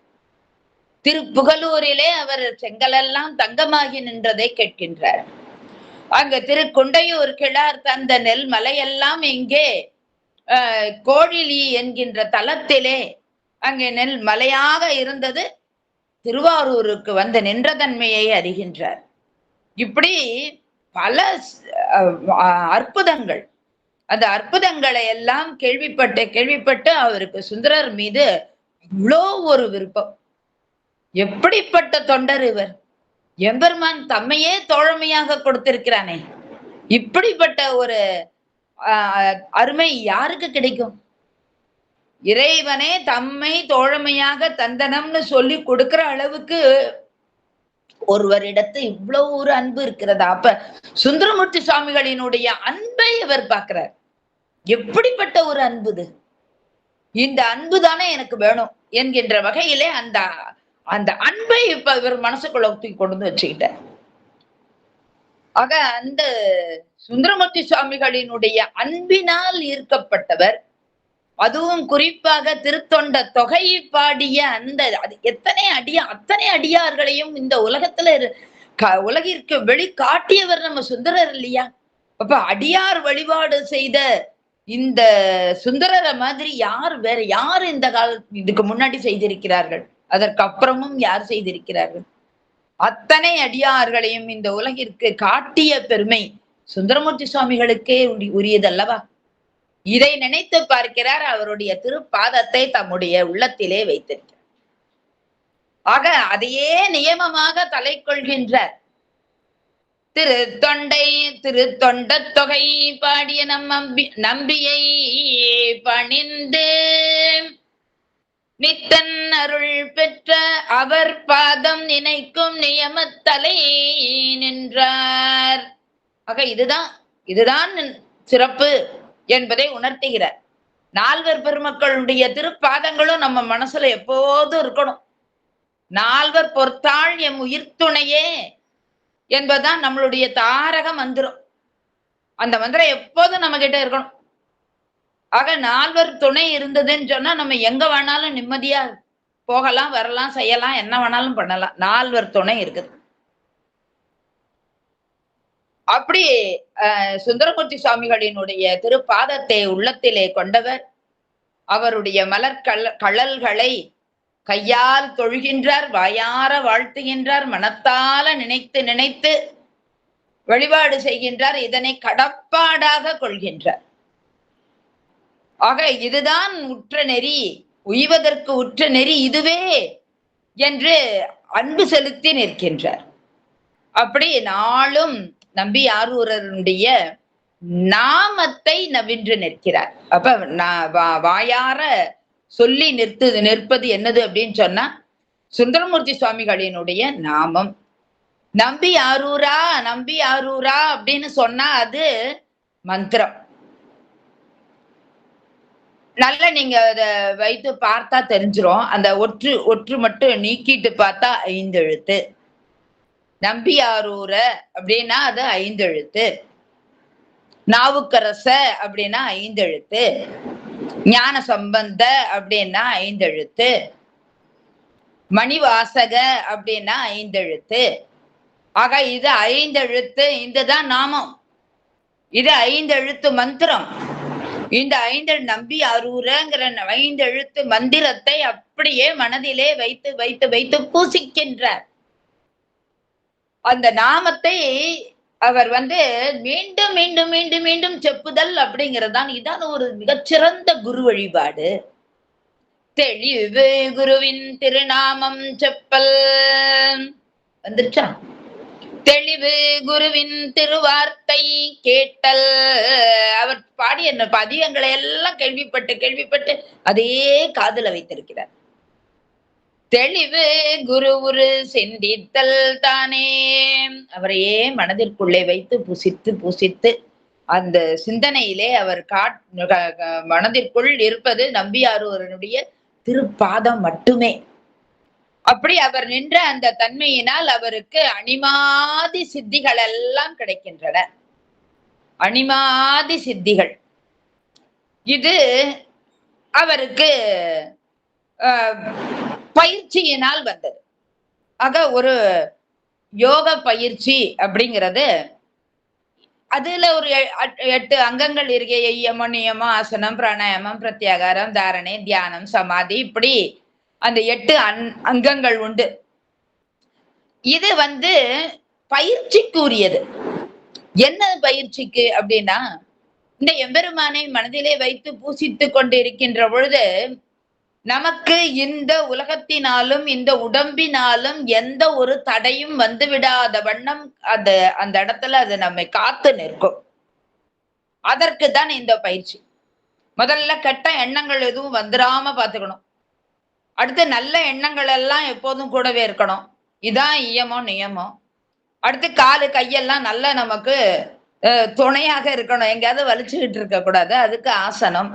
திருப்புகலூரிலே அவர் செங்கலெல்லாம் தங்கமாகி நின்றதை கேட்கின்றார். அங்க திருக்குண்டையூர் கிழார் தந்த நெல் மலையெல்லாம் இங்கே கோழிலி என்கின்ற தலத்திலே அங்கே நெல் மலையாக இருந்தது. திருவாரூருக்கு வந்து நின்ற தன்மையை அறிகின்றார். இப்படி பல அற்புதங்கள், அந்த அற்புதங்களை எல்லாம் கேள்விப்பட்டு அவருக்கு சுந்தரர் மீது இவ்வளோ ஒரு விருப்பம். எப்படிப்பட்ட தொண்டர் இவர்! எம்பெருமான் தம்மையே தோழமையாக கொடுத்திருக்கிறானே, இப்படிப்பட்ட ஒரு அருமை யாருக்கு கிடைக்கும்? இறைவனே தம்மை தோழமையாக தந்தனம்னு சொல்லி கொடுக்கிற அளவுக்கு ஒருவரிடத்து இவ்வளவு ஒரு அன்பு இருக்கிறதா? அப்ப சுந்தரமூர்த்தி சுவாமிகளினுடைய அன்பை இவர் பார்க்கிறார். எப்படிப்பட்ட ஒரு அன்புது! இந்த அன்பு தானே எனக்கு வேணும் என்கின்ற வகையிலே அந்த அன்பை இப்ப இவர் மனசுக்குள்ள தூக்கி கொண்டு வந்து வச்சுக்கிட்டார். ஆக அந்த சுந்தரமூர்த்தி சுவாமிகளினுடைய அன்பினால் ஈர்க்கப்பட்டவர். அதுவும் குறிப்பாக திருத்தொண்ட தொகையை பாடிய அத்தனை அடியார்களையும் இந்த உலகிற்கு வெளிக்காட்டியவர் நம்ம சுந்தரர் இல்லையா? அப்ப அடியார் வழிபாடு செய்த இந்த சுந்தரரை மாதிரி வேற யார் இந்த இதுக்கு முன்னாடி செய்திருக்கிறார்கள்? அதற்கு அப்புறமும் யார் செய்திருக்கிறார்கள்? அத்தனை அடியார்களையும் இந்த உலகிற்கு காட்டிய பெருமை சுந்தரமூர்த்தி சுவாமிகளுக்கே உரியதல்லவா? இதை நினைத்து பார்க்கிறார். அவருடைய திருப்பாதத்தை தம்முடைய உள்ளத்திலே வைத்திருக்கிறார். ஆக அதையே நியமமாக தலை கொள்கின்றார். திருத்தொண்ட தொகை பாடிய நம்பியை பணிந்து நித்தன் அருள் பெற்ற அவர் பாதம் நினைக்கும் நியமத்தலை நின்றார். ஆக இதுதான் சிறப்பு என்பதை உணர்த்துகிறார். நால்வர் பெருமக்களுடைய திருப்பாதங்களும் நம்ம மனசுல எப்போதும் இருக்கணும். நால்வர் பொறுத்தாள் எம் உயிர் துணையே என்பதுதான் நம்மளுடைய தாரக மந்திரம். அந்த மந்திரம் எப்போதும் நம்ம கிட்ட இருக்கணும். ஆக நால்வர் துணை இருந்ததுன்னு சொன்னா நம்ம எங்க வேணாலும் நிம்மதியா போகலாம், வரலாம், செய்யலாம், என்ன வேணாலும் பண்ணலாம். நால்வர் துணை இருக்குது. அப்படி சுந்தரமூர்த்தி சுவாமிகளினுடைய திருப்பாதத்தை உள்ளத்திலே கொண்டவர் அவருடைய மலர் கழல்களை கையால் தொழுகின்றார், வாயார வாழ்த்துகின்றார், மனத்தால நினைத்து நினைத்து வழிபாடு செய்கின்றார். இதனை கடப்பாடாக கொள்கின்றார். ஆக இதுதான் உற்ற நெறி, உய்வதற்கு உற்ற நெறி இதுவே என்று அன்பு செலுத்தி நிற்கின்றார். அப்படி நாளும் நம்பி ஆரூரருடைய நாமத்தை நவின்று நிற்கிறார். அப்ப வாயார சொல்லி நிற்பது என்னது அப்படின்னு சொன்னா சுந்தரமூர்த்தி சுவாமிகளினுடைய நாமம். நம்பி ஆரூரா நம்பி ஆரூரா அப்படின்னு சொன்னா அது மந்திரம். நல்ல நீங்க அத வைத்து பார்த்தா தெரிஞ்சிரும். அந்த ஒற்று மட்டும் நீக்கிட்டு பார்த்தா 5 எழுத்து. நம்பி ஆரூர அப்படின்னா அது 5 எழுத்து. நாவுக்கரச அப்படின்னா 5 எழுத்து. ஞான சம்பந்த அப்படின்னா 5 எழுத்து. மணிவாசக அப்படின்னா 5 எழுத்து. ஆக இது 5 எழுத்து. இதுதான் நாமம். இது 5 எழுத்து மந்திரம். இந்த 5 நம்பி அரூரங்கிற 5 எழுத்து மந்திரத்தை அப்படியே மனதிலே வைத்து வைத்து வைத்து பூசிக்கின்றார். அந்த நாமத்தை அவர் மீண்டும் மீண்டும் மீண்டும் மீண்டும் செப்புதல் அப்படிங்கிறதான். இதான் ஒரு மிகச்சிறந்த குரு வழிபாடு. தெளிவு குருவின் திருநாமம் செப்பல் வந்துருச்சா? தெளிவு குருவின் திருவார்த்தை கேட்டல். அவர் பாடிய பதியங்களை எல்லாம் கேள்விப்பட்டு அதே காதுல வைத்திருக்கிறார். தெளிவு குரு உரு சிந்தித்தல் தானே. அவரையே மனதிற்குள்ளே வைத்து பூசித்து அந்த சிந்தனையிலே அவர் மனதிற்குள் இருப்பது நம்பியாரூரனுடைய திருப்பாதம் மட்டுமே. அப்படி அவர் நின்ற அந்த தன்மையினால் அவருக்கு அணிமாதி சித்திகள் எல்லாம் கிடைக்கின்றன. அணிமாதி சித்திகள் இது அவருக்கு பயிற்சியினால் வந்தது. ஆக ஒரு யோக பயிற்சி அப்படிங்கிறது அதுல ஒரு 8 அங்கங்கள் இருக்கு. யமம், நியமம், ஆசனம், பிராணாயாமம், பிரத்யாகாரம், தாரணை, தியானம், சமாதி, இப்படி அந்த 8 அங்கங்கள் உண்டு. இது பயிற்சிக்குரியது. என்ன பயிற்சிக்கு அப்படின்னா, இந்த எம்பெருமானை மனதிலே வைத்து பூசித்து கொண்டு இருக்கின்ற பொழுது நமக்கு இந்த உலகத்தினாலும் இந்த உடம்பினாலும் எந்த ஒரு தடையும் வந்துவிடாத வண்ணம் அந்த இடத்துல அது நம்மை காத்து நிற்கும். அதற்கு தான் இந்த பயிற்சி. முதல்ல கெட்ட எண்ணங்கள் எதுவும் வந்துடாம பாத்துக்கணும். அடுத்து நல்ல எண்ணங்கள் எல்லாம் எப்போதும் கூடவே இருக்கணும். இதான் இயமம் நியமம். அடுத்து காலு கையெல்லாம் நல்ல நமக்கு துணையாக இருக்கணும். எங்கேயாவது வலிச்சுக்கிட்டு இருக்க கூடாது. அதுக்கு ஆசனம்.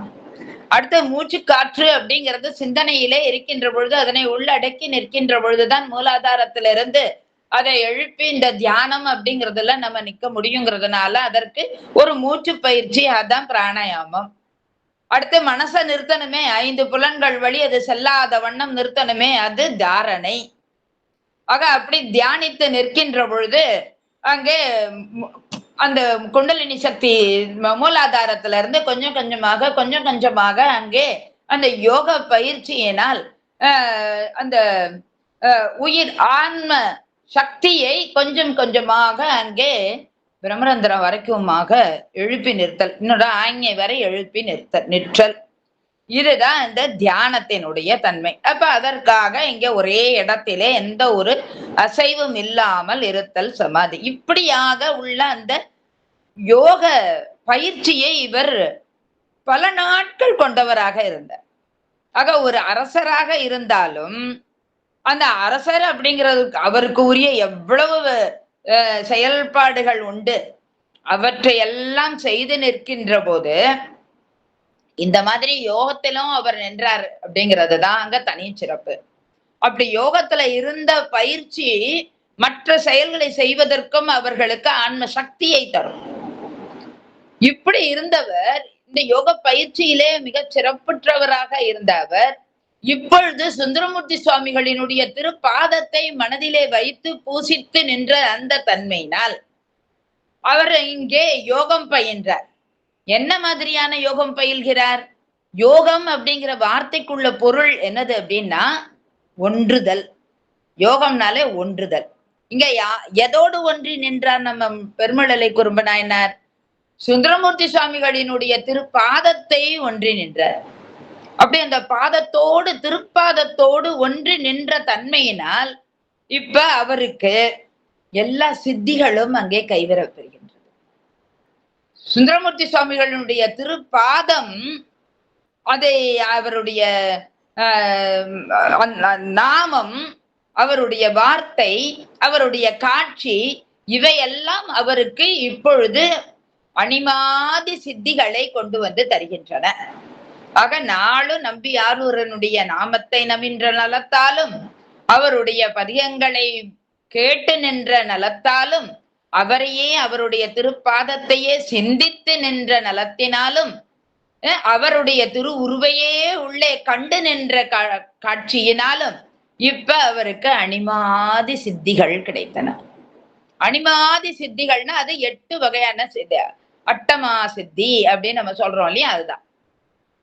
அடுத்து மூச்சு காற்று அப்படிங்கிறது சிந்தனையிலே இருக்கின்ற பொழுது அதனை உள்ளடக்கி நிற்கின்ற பொழுதுதான் மூலாதாரத்திலிருந்து அதை எழுப்பி இந்த தியானம் அப்படிங்கிறதுல நம்ம நிக்க முடியுங்கிறதுனால அதற்கு ஒரு மூச்சு பயிற்சி, அதான் பிராணாயாமம். அடுத்து மனசை நிறுத்தணுமே, 5 புலன்கள் வழி அது செல்லாத வண்ணம் நிறுத்தணுமே, அது தாரணை. ஆக அப்படி தியானித்து நிற்கின்ற பொழுது அங்கே அந்த குண்டலினி சக்தி மூலாதாரத்துல இருந்து கொஞ்சம் கொஞ்சமாக அங்கே அந்த யோக பயிற்சியினால் அந்த உயிர் ஆன்ம சக்தியை கொஞ்சம் கொஞ்சமாக அங்கே பிரம்மரந்திரம் வரைக்குமாக எழுப்பி நிறுத்தல், இன்னொரு ஆஞ்ஞை வரை எழுப்பி நிற்றல். இதுதான் இந்த தியானத்தினுடைய தன்மை. அப்ப அதற்காக இங்க ஒரே இடத்திலே எந்த ஒரு அசைவும் இல்லாமல் இருத்தல் சமாதி. இப்படியாக உள்ள அந்த யோக பயிற்சியை இவர் பல நாட்கள் கொண்டவராக இருந்தார். ஆக ஒரு அரசராக இருந்தாலும் அந்த அரசர் அப்படிங்கிறது அவருக்கு உரிய எவ்வளவு செயல்பாடுகள் உண்டு, அவற்றை எல்லாம் செய்து நிற்கின்ற போது இந்த மாதிரி யோகத்திலும் அவர் நின்றார் அப்படிங்கிறது தான் அங்க தனி சிறப்பு. அப்படி யோகத்துல இருந்த பயிற்சி மற்ற செயல்களை செய்வதற்கும் அவர்களுக்கு ஆன்ம சக்தியை தரும். இப்படி இருந்தவர் இந்த யோக பயிற்சியிலே மிக சிறப்புற்றவராக இருந்த அவர் இப்பொழுது சுந்தரமூர்த்தி சுவாமிகளினுடைய திருப்பாதத்தை மனதிலே வைத்து பூசித்து நின்ற அந்த தன்மையினால் அவர் இங்கே யோகம் பயின்றார். என்ன மாதிரியான யோகம் பயில்கிறார்? யோகம் அப்படிங்கிற வார்த்தைக்குள்ள பொருள் என்னது அப்படின்னா ஒன்றுதல். யோகம்னாலே ஒன்றுதல். இங்க எதோடு ஒன்றி நின்றார் நம்ம பெருமழலை குறும்ப நாயனார்? சுந்தரமூர்த்தி சுவாமிகளினுடைய திருப்பாதத்தை ஒன்றி நின்றார். அப்படி அந்த பாதத்தோடு திருப்பாதத்தோடு ஒன்றி நின்ற தன்மையினால் இப்ப அவருக்கு எல்லா சித்திகளும் அங்கே கைவரப்பெறுகின்றது. சுந்தரமூர்த்தி சுவாமிகளுடைய திருப்பாதம், அதை அவருடைய நாமம், அவருடைய வார்த்தை, அவருடைய காட்சி, இவையெல்லாம் அவருக்கு இப்பொழுது அணிமாதி சித்திகளை கொண்டு வந்து தருகின்றன. ஆக நாளும் நம்பி ஆரூரனுடைய நாமத்தை நவின்ற நலத்தாலும் அவருடைய பதிகங்களை கேட்டு நின்ற நலத்தாலும் அவரையே அவருடைய திருப்பாதத்தையே சிந்தித்து நின்ற நலத்தினாலும் அவருடைய திரு உருவையே உள்ளே கண்டு நின்ற காட்சியினாலும் இப்ப அவருக்கு அணிமாதி சித்திகள் கிடைத்தன. அணிமாதி சித்திகள்னா அது 8 வகையான சித்தி. அட்டமா சித்தி அப்படின்னு நம்ம சொல்றோம் இல்லையா, அதுதான்.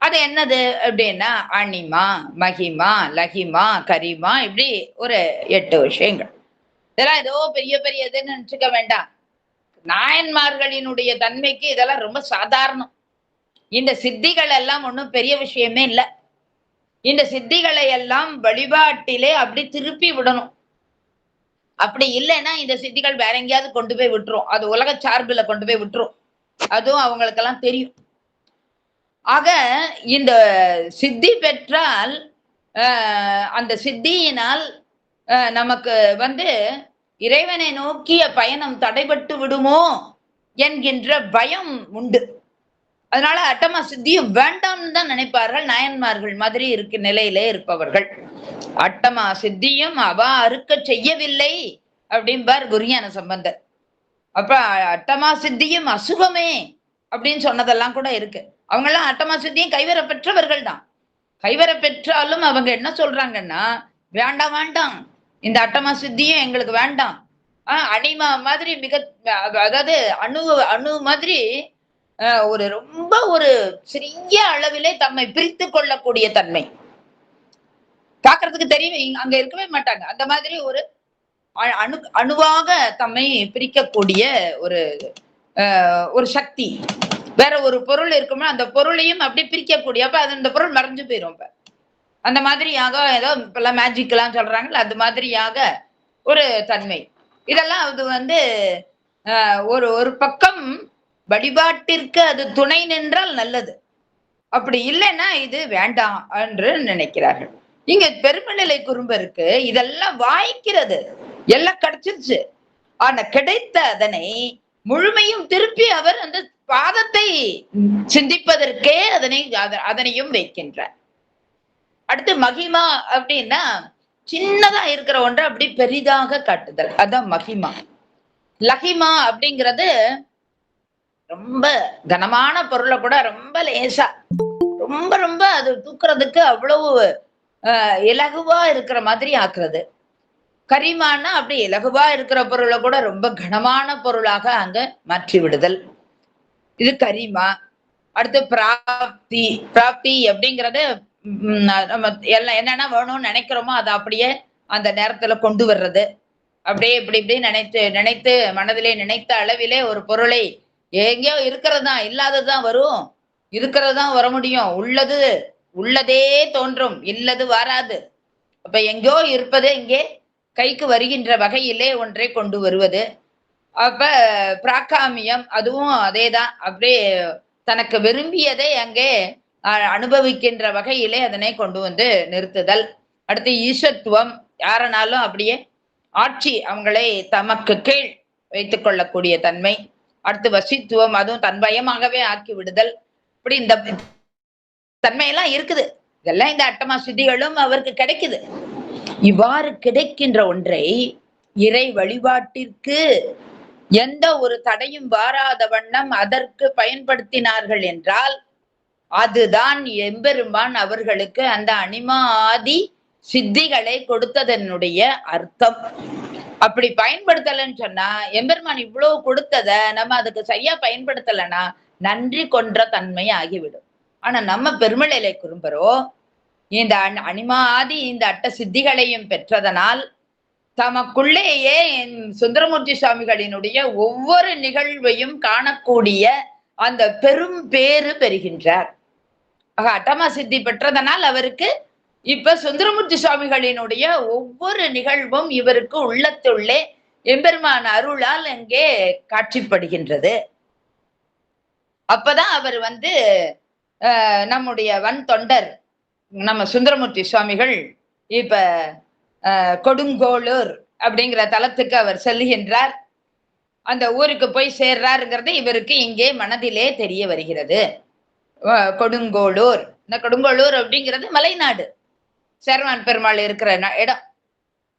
அது என்னது அப்படின்னா அணிமா, மகிமா, லகிமா, கரிமா, இப்படி ஒரு 8 விஷயங்கள். இதெல்லாம் ஏதோ பெரிய பெரிய இதுன்னு நினைச்சுக்க வேண்டாம். நாயன்மார்களினுடைய தன்மைக்கு இதெல்லாம் ரொம்ப சாதாரணம். இந்த சித்திகள் எல்லாம் ஒண்ணும் பெரிய விஷயமே இல்லை. இந்த சித்திகளை எல்லாம் வழிபாட்டிலே அப்படி திருப்பி விடணும். அப்படி இல்லைன்னா இந்த சித்திகள் வேற எங்கேயாவது கொண்டு போய் விட்டுரும். அது உலக சார்புல கொண்டு போய் விட்டுரும். அதுவும் அவங்களுக்கெல்லாம் தெரியும். ஆக இந்த சித்தி பெற்றால் அந்த சித்தியினால் நமக்கு இறைவனை நோக்கிய பயணம் தடைபட்டு விடுமோ என்கின்ற பயம் உண்டு. அதனால அட்டமா சித்தியும் வேண்டாம்னு தான் நினைப்பார்கள் நாயன்மார்கள் மாதிரி இருக்கு நிலையிலே இருப்பவர்கள். அட்டமா சித்தியும் அவ அறுக்க செய்யவில்லை அப்படின்பார் குருஞான சம்பந்தர். அப்ப அட்டமா சித்தியும் அசுகமே அப்படின்னு சொன்னதெல்லாம் கூட இருக்கு. அவங்க எல்லாம் அட்டமா சித்தியும் கைவர பெற்றவர்கள் தான். கைவர பெற்றாலும் அவங்க என்ன சொல்றாங்கன்னா, வேண்டாம் வேண்டாம், இந்த அட்டமா சித்தியும் எங்களுக்கு வேண்டாம். அணிமா மாதிரி அதாவது அணு மாதிரி ரொம்ப ஒரு சிறிய அளவிலே தம்மை பிரித்து கொள்ளக்கூடிய தன்மை பாக்குறதுக்கு தெரியும். அங்க இருக்கவே மாட்டாங்க. அந்த மாதிரி ஒரு அணுவாக தம்மை பிரிக்கக்கூடிய ஒரு சக்தி. வேற ஒரு பொருள் இருக்குமோ அந்த பொருளையும் அப்படி பிரிக்கக்கூடிய, அப்ப அது அந்த பொருள் மறைஞ்சு போயிரும். இப்ப அந்த மாதிரியாக ஏதோ இப்பெல்லாம் மேஜிக் எல்லாம் சொல்றாங்கல்ல, அது மாதிரியாக ஒரு தன்மை. இதெல்லாம் அது ஒரு பக்கம் வழிபாட்டிற்கு அது துணை நின்றால் நல்லது. அப்படி இல்லைன்னா இது வேண்டாம் என்று நினைக்கிறார்கள். இங்க பெருமநிலை குறும்பருக்கு இதெல்லாம் வாய்க்கிறது, எல்லாம் கிடைச்சிருச்சு. ஆனா கிடைத்த அதனை முழுமையும் திருப்பி அவர் அந்த பாதத்தை சிந்திப்பதற்கே அதனையும் வைக்கின்றார். அடுத்து மகிமா அப்படின்னா சின்னதா இருக்கிற ஒன்றை அப்படி பெரிதாக காட்டுதல், அதான் மகிமா. லகிமா அப்படிங்கிறது ரொம்ப கனமான பொருளை கூட ரொம்ப லேசா ரொம்ப ரொம்ப அது தூக்குறதுக்கு அவ்வளவு இலகுவா இருக்கிற மாதிரி ஆக்குறது. கரிமான்னா அப்படி இலகுவா இருக்கிற பொருளை கூட ரொம்ப கனமான பொருளாக அங்க மாற்றி விடுதல். இது கரிமா. அடுத்து பிராப்தி. பிராப்தி அப்படிங்கறது நம்ம எல்லாம் என்னென்ன வேணும்னு நினைக்கிறோமோ அதை அப்படியே அந்த நேரத்துல கொண்டு வர்றது. அப்படியே இப்படி இப்படி நினைத்து நினைத்து மனதிலே நினைத்த அளவிலே ஒரு பொருளை எங்கேயோ இருக்கிறதுதான் இல்லாததுதான் வரும், இருக்கிறது தான் வர முடியும். உள்ளதே தோன்றும், இல்லது வராது. அப்ப எங்கேயோ இருப்பது இங்கே கைக்கு வருகின்ற வகையிலே ஒன்றை கொண்டு வருவது. அப்ப பிராக்காமியம் அதுவும் அதேதான். அப்படியே தனக்கு விரும்பியதை அங்கே அனுபவிக்கின்ற வகையிலே அதனை கொண்டு வந்து நிறுத்துதல். அடுத்து ஈசத்துவம், யாரனாலும் அப்படியே ஆட்சி அவங்களை தமக்கு கீழ் வைத்துக் கொள்ளக்கூடிய தன்மை. அடுத்து வசித்துவம், அதுவும் தன்வயமாகவே ஆக்கி விடுதல். இப்படி இந்த தன்மையெல்லாம் இருக்குது. இதெல்லாம் இந்த அட்டமா சித்திகளும் அவருக்கு கிடைக்குது. இவ்வாறு கிடைக்கின்ற ஒன்றை இறை வழிபாட்டிற்கு எந்த ஒரு தடையும் வாராத வண்ணம் அதற்கு பயன்படுத்தினார்கள் என்றால் அதுதான் எம்பெருமான் அவர்களுக்கு அந்த அனிமா ஆதி சித்திகளை கொடுத்ததனுடைய அர்த்தம். அப்படி பயன்படுத்தலன்னு சொன்னா, எம்பெருமான் இவ்வளவு கொடுத்தத நம்ம அதுக்கு சரியா பயன்படுத்தலைன்னா நன்றி கொன்ற தன்மை ஆகிவிடும். ஆனா நம்ம பெருமலையிலை குறும்பரோ இந்த அனிமா ஆதி இந்த அட்ட சித்திகளையும் பெற்றதனால் தமக்குள்ளேயே சுந்தரமூர்த்தி சுவாமிகளினுடைய ஒவ்வொரு நிகழ்வையும் காணக்கூடிய அந்த பெரும் பேறு பெறுகின்றார். அட்டமா சித்தி பெற்றதனால் அவருக்கு இப்ப சுந்தரமூர்த்தி சுவாமிகளினுடைய ஒவ்வொரு நிகழ்வும் இவருக்கு உள்ளத்துள்ளே எம்பெருமான அருளால் அங்கே காட்சிப்படுகின்றது. அப்பதான் அவர் நம்முடைய வன் தொண்டர் நம்ம சுந்தரமூர்த்தி சுவாமிகள் இப்ப கொடுங்கோளூர் அப்படிங்கிற தலத்துக்கு அவர் செல்லுகின்றார். அந்த ஊருக்கு போய் சேர்றாருங்கிறது இவருக்கு இங்கே மனதிலே தெரிய வருகிறது. கொடுங்கோளூர், இந்த கொடுங்கோளூர் அப்படிங்கிறது மலைநாடு, சேரமான் பெருமாள் இருக்கிற இடம்.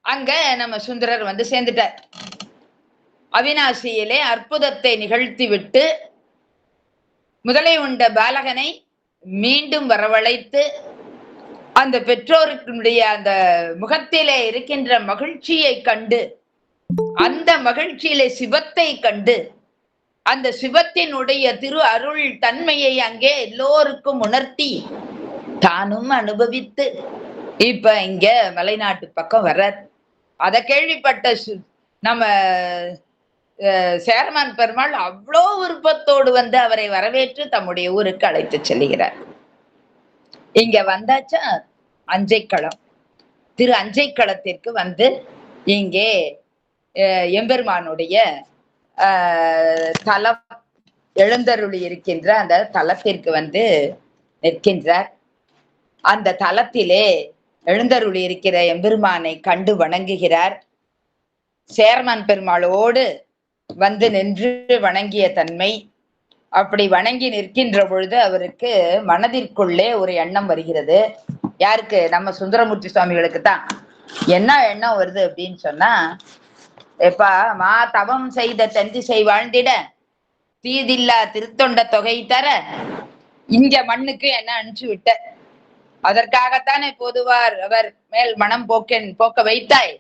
அங்க நம்ம சுந்தரர் சேர்ந்துட்டார். அவிநாசியிலே அற்புதத்தை நிகழ்த்தி விட்டு முதலை உண்ட பாலகனை மீண்டும் வரவழைத்து அந்த பெற்றோருடைய அந்த முகத்திலே இருக்கின்ற மகிழ்ச்சியை கண்டு, அந்த மகிழ்ச்சியிலே சிவத்தை கண்டு, அந்த சிவத்தினுடைய திரு அருள் தன்மையை அங்கே எல்லோருக்கும் உணர்த்தி தானும் அனுபவித்து இப்ப இங்க மலைநாட்டு பக்கம் வர்றார். அதை கேள்விப்பட்ட நம்ம சேரமான் பெருமாள் அவ்வளோ விருப்பத்தோடு அவரை வரவேற்று தம்முடைய ஊருக்கு அழைத்து செல்லுகிறார். இங்க வந்தாச்சா அஞ்சைக்களம், திரு அஞ்சைக்களத்திற்கு இங்கே எம்பெருமானுடைய தலம் எழுந்தருளி இருக்கின்ற அந்த தலத்திற்கு நிற்கின்றார். அந்த தலத்திலே எழுந்தருளி இருக்கிற எம்பெருமானை கண்டு வணங்குகிறார். சேரமான் பெருமாளோடு நின்று வணங்கிய தன்மை. அப்படி வணங்கி நிற்கின்ற பொழுது அவருக்கு மனதிற்குள்ளே ஒரு எண்ணம் வருகிறது. யாருக்கு? நம்ம சுந்தரமூர்த்தி சுவாமிகளுக்கு தான். என்ன எண்ணம் வருது அப்படின்னு சொன்னா, எப்பா மா தவம் செய்த தந்திசை வாழ்ந்திட தீதில்லா திருத்தொண்ட தொகை தர இங்க மண்ணுக்கு என்ன அனுப்பிச்சு விட்ட, அதற்காகத்தானே பொதுவார் அவர் மேல் மனம் போக்க வைத்தாய்.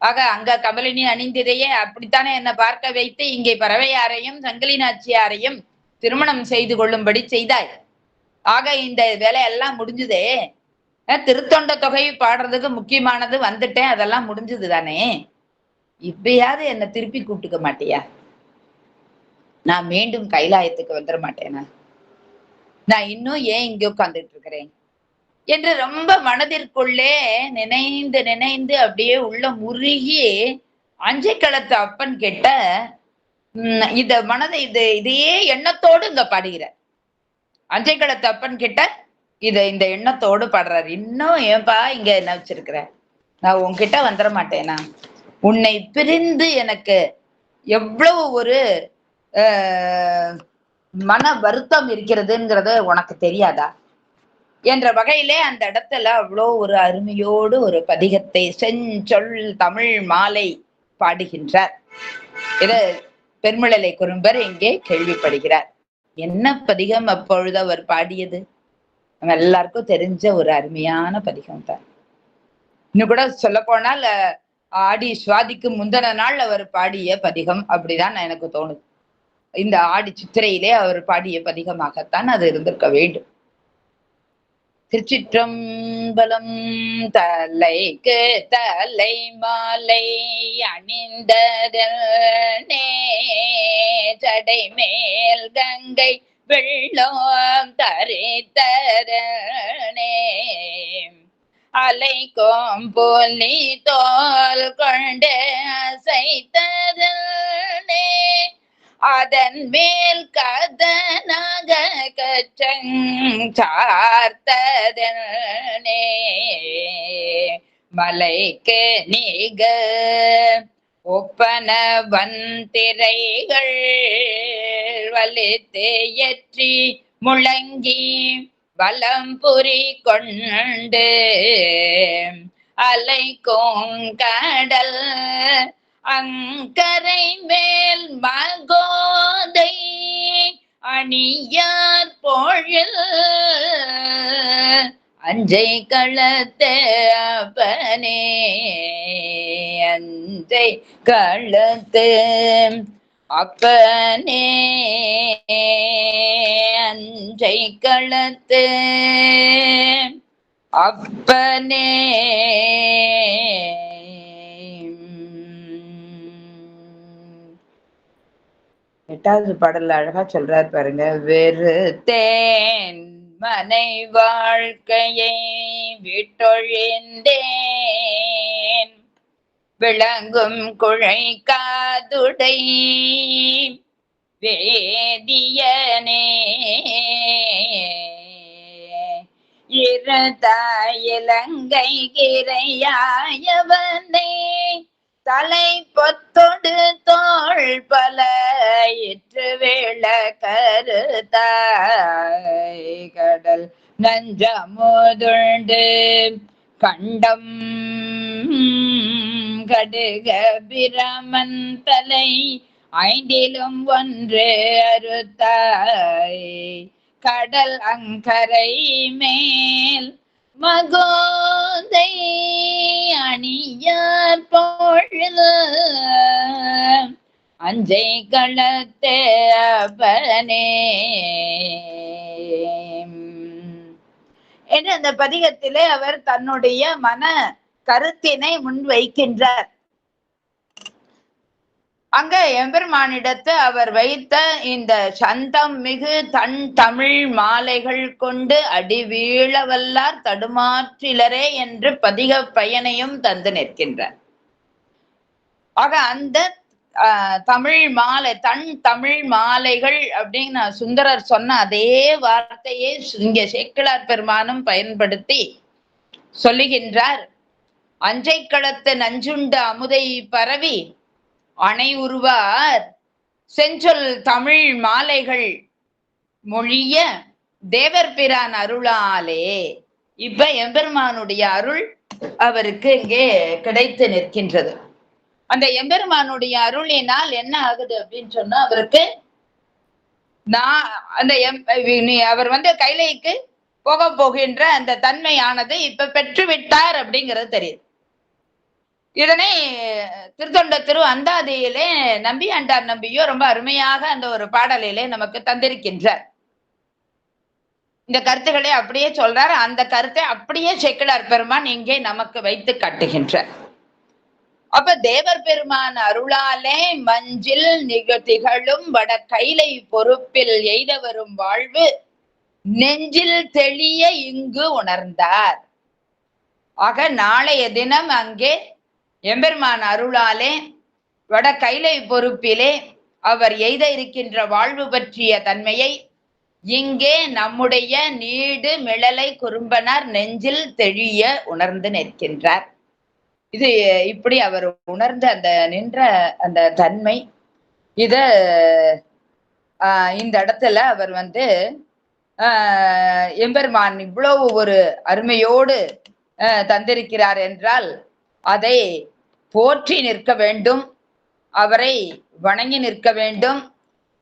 ஆக அங்க கமலினி அணிந்திரையே அப்படித்தானே என்ன பார்க்க வைத்து இங்கே பறவையாரையும் சங்கிலி நாச்சியாரையும் திருமணம் செய்து கொள்ளும்படி செய்தாய். ஆக இந்த வேலையெல்லாம் முடிஞ்சுதே, திருத்தொண்ட தொகை பாடுறதுக்கு முக்கியமானது வந்துட்டேன், அதெல்லாம் முடிஞ்சது தானே, இப்பயாவது என்ன திருப்பி கூப்பிட்டுக்க மாட்டியா? நான் மீண்டும் கைலாயத்துக்கு வந்துட மாட்டேனா? நான் இன்னும் ஏன் இங்க உட்கார்ந்துட்டு இருக்கிறேன் என்று ரொம்ப மனதிற்குள்ளே நினைந்து நினைந்து அப்படியே உள்ள முருகி அஞ்சைக்களத்து அப்பன் கிட்ட இத மனதை இதையே எண்ணத்தோடு இங்க பாடுகிறார். அஞ்சைக்களத்து அப்பன் கிட்ட இந்த எண்ணத்தோடு பாடுறாரு. இன்னும் ஏன்பா இங்க என்ன வச்சிருக்கிற? நான் உன்கிட்ட வந்துட மாட்டேனா? உன்னை பிரிந்து எனக்கு எவ்வளவு ஒரு மன வருத்தம் இருக்கிறதுங்கிறது உனக்கு தெரியாதா என்ற வகையிலே அந்த இடத்துல அவ்வளோ ஒரு அருமையோடு ஒரு பதிகத்தை செஞ்சொல் தமிழ் மாலை பாடுகின்றார். இத பெருமிழலை குறும்பர் இங்கே கேள்விப்படுகிறார். என்ன பதிகம் அப்பொழுது அவர் பாடியது? நம்ம எல்லாருக்கும் தெரிஞ்ச ஒரு அருமையான பதிகம் தான். இன்னும் கூட சொல்ல போனால் ஆடி சுவாதிக்கு முந்தின நாள் அவர் பாடிய பதிகம் அப்படிதான் எனக்கு தோணுது. இந்த ஆடி சித்திரையிலே அவர் பாடிய பதிகமாகத்தான் அது இருந்திருக்க வேண்டும். திருச்சிற்றம்பலம். தலைக்கு தலை மாலை அணிந்ததே சடை மேல் கங்கை வெள்ளம் தரித்ததனே அலைக்கும் புலி தோல் கொண்டு அசைத்ததனே அதன் மேல் கதனாக கச்சங்சார்த்ததனே மலைக்கு நீக ஒப்பன வந்திரைகள் வலித்து ஏற்றி முழங்கி வலம்புரி கொண்டு அலைக்கும் கடல் அங்கரை மேல் மகோதை அணியார் பொழில் அஞ்சை களத்து அப்பனே அஞ்சை களத்து அப்பனே அஞ்சை களத்து அப்பனே. எட்டாவது பாடல்ல அழகா சொல்றார் பாருங்க. வெறுத்தேன் மனை வாழ்க்கையை விட்டொழிந்தேன் விளங்கும் குழை காதுடை வேதியனே இருதாயிலங்கை கிரையாயவனை தலை பொத்தொடு தோள் பல இற்று வேள கருத்தாய் கடல் நஞ்சமுதுண்டு கண்டம் கடுக பிரமன் தலை ஐந்திலும் ஒன்று அறுத்தாய் கடல் அங்கரை மேல் மகோதை அணியார் பொழில் அஞ்சை களத்து அப்பனே என்று அந்த பதிகத்திலே அவர் தன்னுடைய மன கருத்தினை முன்வைக்கின்றார். அங்க எம்பெருமானிடத்து அவர் வைத்த இந்த சந்தம் மிகு தன் தமிழ் மாலைகள் கொண்டு அடிவீழ வல்லார் தடுமாற்றிலரே என்று பதிக பயனையும் தந்து நிற்கின்றார். ஆக அந்த தமிழ் மாலை தன் தமிழ் மாலைகள் அப்படின்னு சுந்தரர் சொன்ன அதே வார்த்தையை இங்கே சேக்கிழார் பெருமானும் பயன்படுத்தி சொல்லுகின்றார். அஞ்சை களத்து நஞ்சுண்ட அமுதை பரவி அணை உருவார் செஞ்சொல் தமிழ் மாலைகள் மொழிய தேவர் பிரான் அருளாலே. இப்ப எம்பெருமானுடைய அருள் அவருக்கு இங்கே கிடைத்து நிற்கின்றது. அந்த எம்பெருமானுடைய அருளினால் என்ன ஆகுது அப்படின்னு சொன்னா அவருக்கு அவர் கைலைக்கு போக போகின்ற அந்த தன்மையானது இப்ப பெற்று விட்டார் அப்படிங்கிறது தெரியுது. இதனை திருத்தொண்ட திரு அந்தாதியிலே நம்பி ஆண்டார் நம்பியோ ரொம்ப அருமையாக அந்த ஒரு பாடலிலே நமக்கு தந்திருக்கின்றார். இந்த கருத்துக்களை அப்படியே சொல்றார். அந்த கருத்தை அப்படியே சேக்கிழார் பெருமான் இங்கே நமக்கு வைத்து காட்டுகின்றார். அப்ப தேவர் பெருமான் அருளாலே மஞ்சில் திகழும் வட கைலை பொறுப்பில் எய்த வரும் வாழ்வு நெஞ்சில் தெளிய இங்கு உணர்ந்தார். ஆக நாளைய தினம் அங்கே எம்பெருமான் அருளாலே வட கைலை பொறுப்பிலே அவர் எய்த இருக்கின்ற வாழ்வு பற்றிய தன்மையை இங்கே நம்முடைய நீடு மிளலை குறும்பனார் நெஞ்சில் தெளிய உணர்ந்து நிற்கின்றார். இது இப்படி அவர் உணர்ந்த அந்த நின்ற அந்த தன்மை இத இந்த இடத்துல அவர் எம்பெருமான் இவ்வளவு ஒரு அருமையோடு தந்திருக்கிறார் என்றால் அதை போற்றி நிற்க வேண்டும், அவரை வணங்கி நிற்க வேண்டும்.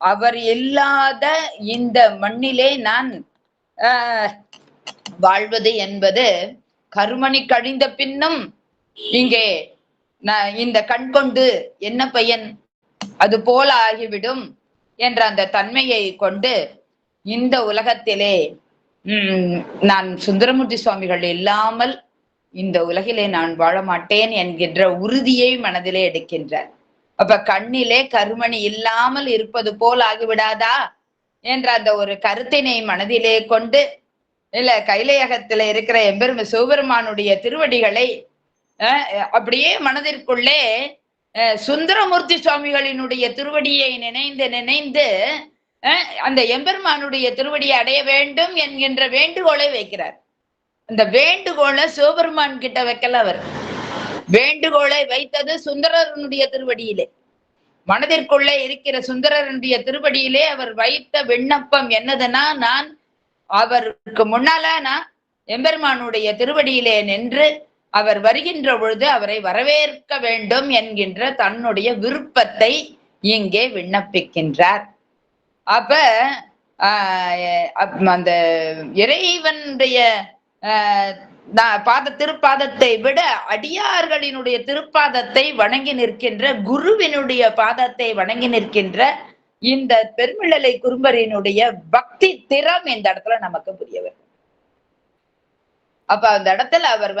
அவர் இல்லாத இந்த மண்ணிலே நான் வாழ்வது என்பது கருமணி கழிந்த பின்னும் இங்கே இந்த கண் கொண்டு என்ன பயன், அது போல ஆகிவிடும் என்ற அந்த தன்மையை கொண்டு இந்த உலகத்திலே நான் சுந்தரமூர்த்தி சுவாமிகள் இல்லாமல் இந்த உலகிலே நான் வாழ மாட்டேன் என்கின்ற உறுதியை மனதிலே எடுக்கின்றார். அப்ப கண்ணிலே கருமணி இல்லாமல் இருப்பது போல் ஆகிவிடாதா என்ற அந்த ஒரு கருத்தினை மனதிலே கொண்டு, இல்ல கைலையகத்துல இருக்கிற எம்பெருமை சிவபெருமானுடைய திருவடிகளை அப்படியே மனதிற்குள்ளே சுந்தரமூர்த்தி சுவாமிகளினுடைய திருவடியை நினைந்து நினைந்து அந்த எம்பெருமானுடைய திருவடியை அடைய வேண்டும் என்கின்ற வேண்டுகோளை வைக்கிறார். அந்த வேண்டுகோளை சிவபெருமான் கிட்ட வைக்கல, அவர் வேண்டுகோளை வைத்தது சுந்தரனுடைய திருவடியிலே. மனதிற்குள்ளே இருக்கிற சுந்தரனுடைய திருவடியிலே அவர் வைத்த விண்ணப்பம் என்னதுன்னா, நான் அவருக்கு முன்னால நான் எம்பெருமானுடைய திருவடியிலே நின்று அவர் வருகின்ற பொழுது அவரை வரவேற்க வேண்டும் என்கின்ற தன்னுடைய விருப்பத்தை இங்கே விண்ணப்பிக்கின்றார். அப்ப அந்த இறைவனுடைய திருப்பாதத்தை விட அடியார்களினுடைய திருப்பாதத்தை வணங்கி நிற்கின்ற, குருவினுடைய பாதத்தை வணங்கி நிற்கின்ற இந்த பெருமிழலை குறும்பரினுடைய பக்தி திறம் இந்த இடத்துல நமக்கு புரிய வரும். அப்ப அந்த இடத்துல அவர்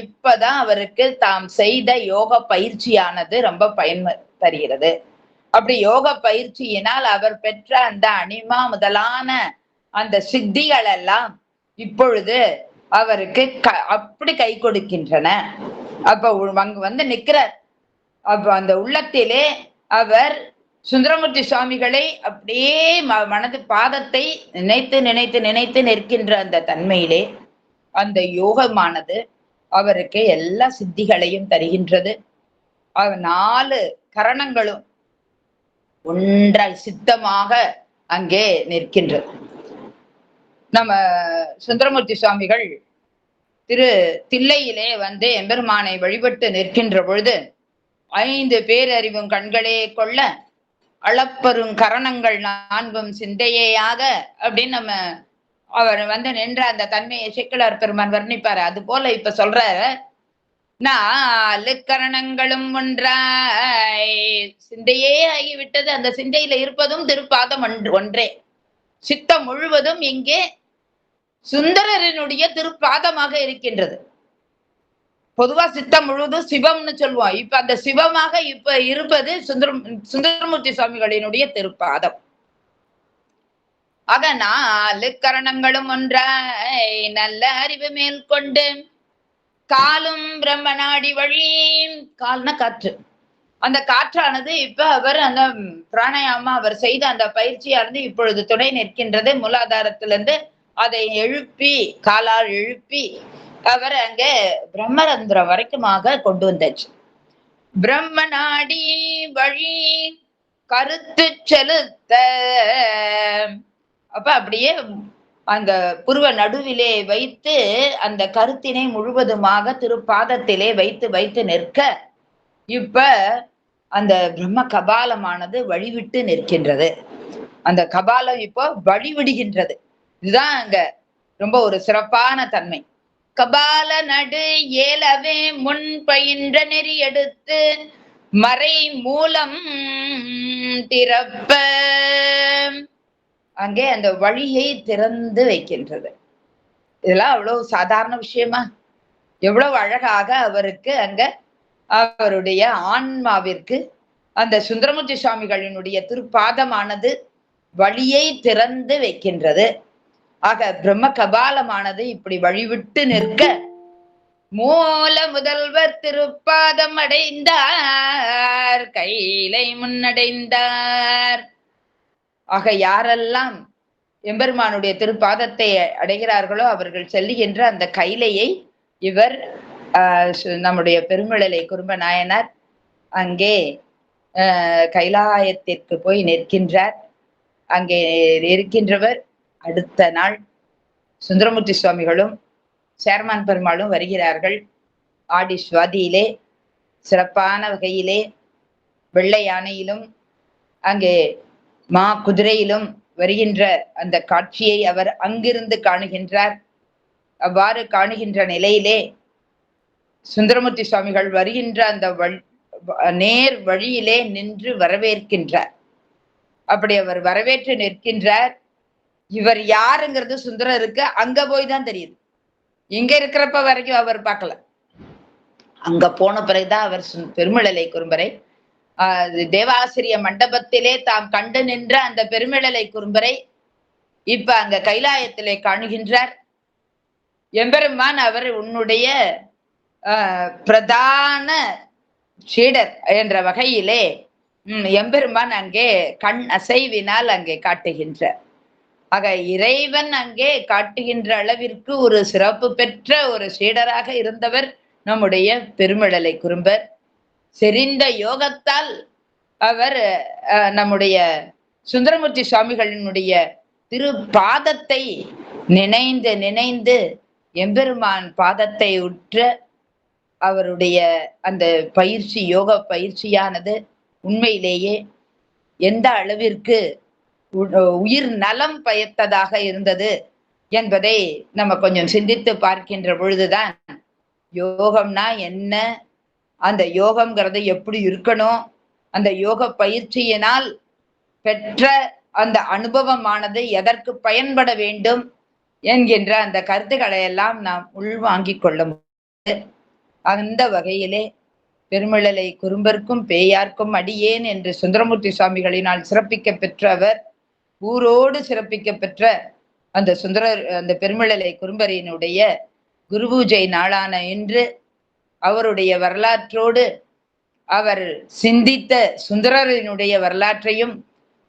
இப்பதான் அவருக்கு தாம் செய்த யோக பயிற்சியானது ரொம்ப பயன் தருகிறது. அப்படி யோக பயிற்சியினால் அவர் பெற்ற அந்த அனிமா முதலான அந்த சித்திகள் எல்லாம் இப்பொழுது அவருக்கு அப்படி கை கொடுக்கின்றன. அப்ப அங்க நிக்கிறார். அப்ப அந்த உள்ளத்திலே அவர் சுந்தரமூர்த்தி சுவாமிகளை அப்படியே மனது பாதத்தை நினைத்து நினைத்து நினைத்து நிற்கின்ற அந்த தன்மையிலே அந்த யோகமானது அவருக்கு எல்லா சித்திகளையும் தருகின்றது. 4 கரணங்களும் ஒன்றாய் சித்தமாக அங்கே நிற்கின்றது. நம்ம சுந்தரமூர்த்தி சுவாமிகள் திரு தில்லையிலே எம்பெருமானை வழிபட்டு நிற்கின்ற பொழுது 5 பேரறிவும் கண்களே கொள்ள அளப்பெரும் கரணங்கள் 4 சிந்தையாக அப்படின்னு நம்ம அவர் நின்ற அந்த தன்மையை சேக்கிழார் பெருமான் வர்ணிப்பாரு. அது போல இப்ப சொல்ற 4 கரணங்களும் ஒன்றாய் சிந்தையே ஆகிவிட்டது. அந்த சிந்தையில இருப்பதும் திருப்பாதம் ஒன்றே. சித்தம் முழுவதும் இங்கே சுந்தரரினுடைய திருப்பாதமாக இருக்கின்றது. பொதுவா சித்தம் முழுவதும் சிவம்னு சொல்லுவோம். இப்ப அந்த சிவமாக இப்ப இருப்பது சுந்தரமூர்த்தி சுவாமிகளினுடைய திருப்பாதம். ஆக 4 கரணங்களும் ஒன்றாய் நல்ல அறிவு மேல் கொண்டு காலும் பிரம்ம நாடி வழி, கால்னா காற்று, அந்த காற்றானது இப்ப அவர் அந்த பிராணாயாமா அவர் செய்த அந்த பயிற்சியானது இப்பொழுது துணை நிற்கின்றது. மூலாதாரத்திலிருந்து அதை எழுப்பி காலால் எழுப்பி அவர் அங்க பிரம்மரந்திரம் வரைக்குமாக கொண்டு வந்தாச்சு. பிரம்ம நாடி வழி கருத்து செலுத்த, அப்ப அப்படியே அந்த புருவ நடுவிலே வைத்து அந்த கருத்தினை முழுவதுமாக திருப்பாதத்திலே வைத்து வைத்து நிற்க இப்ப அந்த பிரம்ம கபாலமானது வழிவிட்டு நிற்கின்றது. அந்த கபாலம் இப்போ வழிவிடுகின்றது. இதுதான் அங்க ரொம்ப ஒரு சிறப்பான தன்மை. கபால நடு ஏலவே முன் பயின்ற நெறி எடுத்து மறை மூலம் திறப்ப, அங்கே அந்த வழியை திறந்து வைக்கின்றது. இதெல்லாம் அவ்வளவு சாதாரண விஷயமா? எவ்வளவு அழகாக அவருக்கு அங்க அவருடைய ஆன்மாவிற்கு அந்த சுந்தரமூர்த்தி சுவாமிகளினுடைய திருப்பாதமானது வழியை திறந்து வைக்கின்றது. ஆக பிரம்ம கபாலமானது இப்படி வழிவிட்டு நிற்க மூல முதல்வர் திருப்பாதம் அடைந்தார், கையிலை முன்னடைந்தார். ஆக யாரெல்லாம் எம்பெருமானுடைய திருப்பாதத்தை அடைகிறார்களோ அவர்கள் செல்லுகின்ற அந்த கைலையை இவர் நம்முடைய பெருமிழலை குறும்ப நாயனார் அங்கே கைலாயத்திற்கு போய் நிற்கின்றார். அங்கே இருக்கின்றவர் அடுத்த நாள் சுந்தரமூர்த்தி சுவாமிகளும் சேர்மான் பெருமாளும் வருகிறார்கள். ஆடி சுவாதியிலே சிறப்பான வகையிலே வெள்ளை யானையிலும் அங்கே மா குதிரையிலும் வருகின்ற அந்த காட்சியை அவர் அங்கிருந்து காணுகின்றார். அவ்வாறு காணுகின்ற நிலையிலே சுந்தரமூர்த்தி சுவாமிகள் வருகின்ற அந்த நேர் வழியிலே நின்று வரவேற்கின்றார். அப்படி அவர் வரவேற்று நிற்கின்றார். இவர் யாருங்கிறது சுந்தரருக்கு அங்க போய் தான் தெரியுது. இங்க இருக்கிறப்ப வரைக்கும் அவர் பார்க்கல. அங்க போன பிறகுதான் அவர் பெருமிழலை குறும்பரை தேவாசிரிய மண்டபத்திலே தாம் கண்டு நின்ற அந்த பெருமிழலை குறும்பரை இப்ப அங்க கைலாயத்திலே காணுகின்றார். எம்பெருமான் அவர் உன்னுடைய பிரதான சீடர் என்ற வகையிலே எம்பெருமான் அங்கே கண் அசைவினால் அங்கே காட்டுகின்றார். ஆக இறைவன் அங்கே காட்டுகின்ற அளவிற்கு ஒரு சிறப்பு பெற்ற ஒரு சீடராக இருந்தவர் நம்முடைய பெருமிழலை குறும்பர். செறிந்த யோகத்தால் அவர் நம்முடைய சுந்தரமூர்த்தி சுவாமிகளினுடைய திரு பாதத்தை நினைந்து நினைந்து எம்பெருமான் பாதத்தை உற்ற அவருடைய அந்த பயிற்சி, யோக பயிற்சியானது உண்மையிலேயே எந்த அளவிற்கு உயிர் நலம் பயத்ததாக இருந்தது என்பதை நம்ம கொஞ்சம் சிந்தித்து பார்க்கின்ற பொழுதுதான் யோகம்னா என்ன, அந்த யோகம்ங்கிறது எப்படி இருக்கணும், அந்த யோக பயிற்சியினால் பெற்ற அந்த அனுபவமானது எதற்கு பயன்பட வேண்டும் என்கின்ற அந்த கருத்துக்களை எல்லாம் நாம் உள்வாங்கிக் கொள்ள முடியும். அந்த வகையிலே பெருமிழலை குறும்பர்க்கும் பேயார்க்கும் அடியேன் என்று சுந்தரமூர்த்தி சுவாமிகளினால் சிறப்பிக்க பெற்ற அவர் ஊரோடு சிறப்பிக்க பெற்ற அந்த பெருமிழலை குறும்பரினுடைய குரு பூஜை நாளான இன்று அவருடைய வரலாற்றோடு அவர் சிந்தித்த சுந்தரரினுடைய வரலாற்றையும்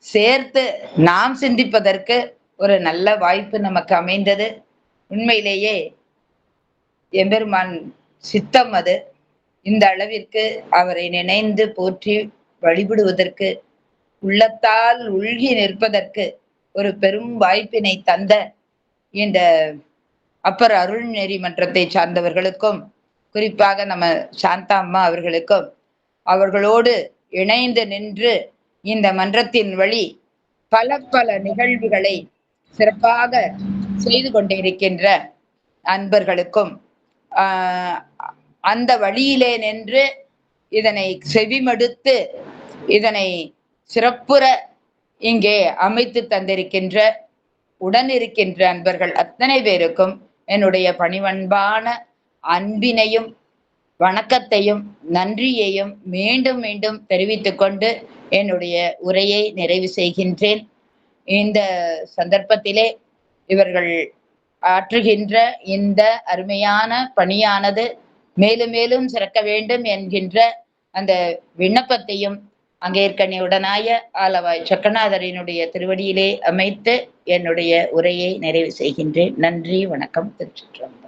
சேர்த்து நாம் சிந்திப்பதற்கு ஒரு நல்ல வாய்ப்பு நமக்கு அமைந்தது. உண்மையிலேயே எம்பெருமான் சித்தம் அது. இந்த அளவிற்கு அவரை நினைந்து போற்றி வழிபடுவதற்கு, உள்ளத்தால் உள்கி நிற்பதற்கு ஒரு பெரும் வாய்ப்பினை தந்த இந்த அப்பர் அருள்நெறி மன்றத்தை சார்ந்தவர்களுக்கும், குறிப்பாக நம்ம சாந்தா அம்மா அவர்களுக்கும், அவர்களோடு இணைந்து நின்று இந்த மன்றத்தின் வழி பல பல நிகழ்வுகளை சிறப்பாக செய்து கொண்டிருக்கின்ற அன்பர்களுக்கும், அந்த வழியிலே நின்று இதனை செவிமடுத்து இதனை சிறப்புற இங்கே அமைத்து தந்திருக்கின்ற உடனிருக்கின்ற அன்பர்கள் அத்தனை பேருக்கும் என்னுடைய பணிவன்பான அன்பினையும் வணக்கத்தையும் நன்றியையும் மீண்டும் மீண்டும் தெரிவித்துக் கொண்டு என்னுடைய உரையை நிறைவு செய்கின்றேன். இந்த சந்தர்ப்பத்திலே இவர்கள் ஆற்றுகின்ற இந்த அருமையான பணியானது மேலும் மேலும் சிறக்க வேண்டும் என்கின்ற அந்த விண்ணப்பத்தையும் அங்கேற்கனியுடனாய ஆலவாய் சொக்கநாதரினுடைய திருவடியிலே அமைத்து என்னுடைய உரையை நிறைவு செய்கின்றேன். நன்றி, வணக்கம், திருச்சிற்றம்பலம்.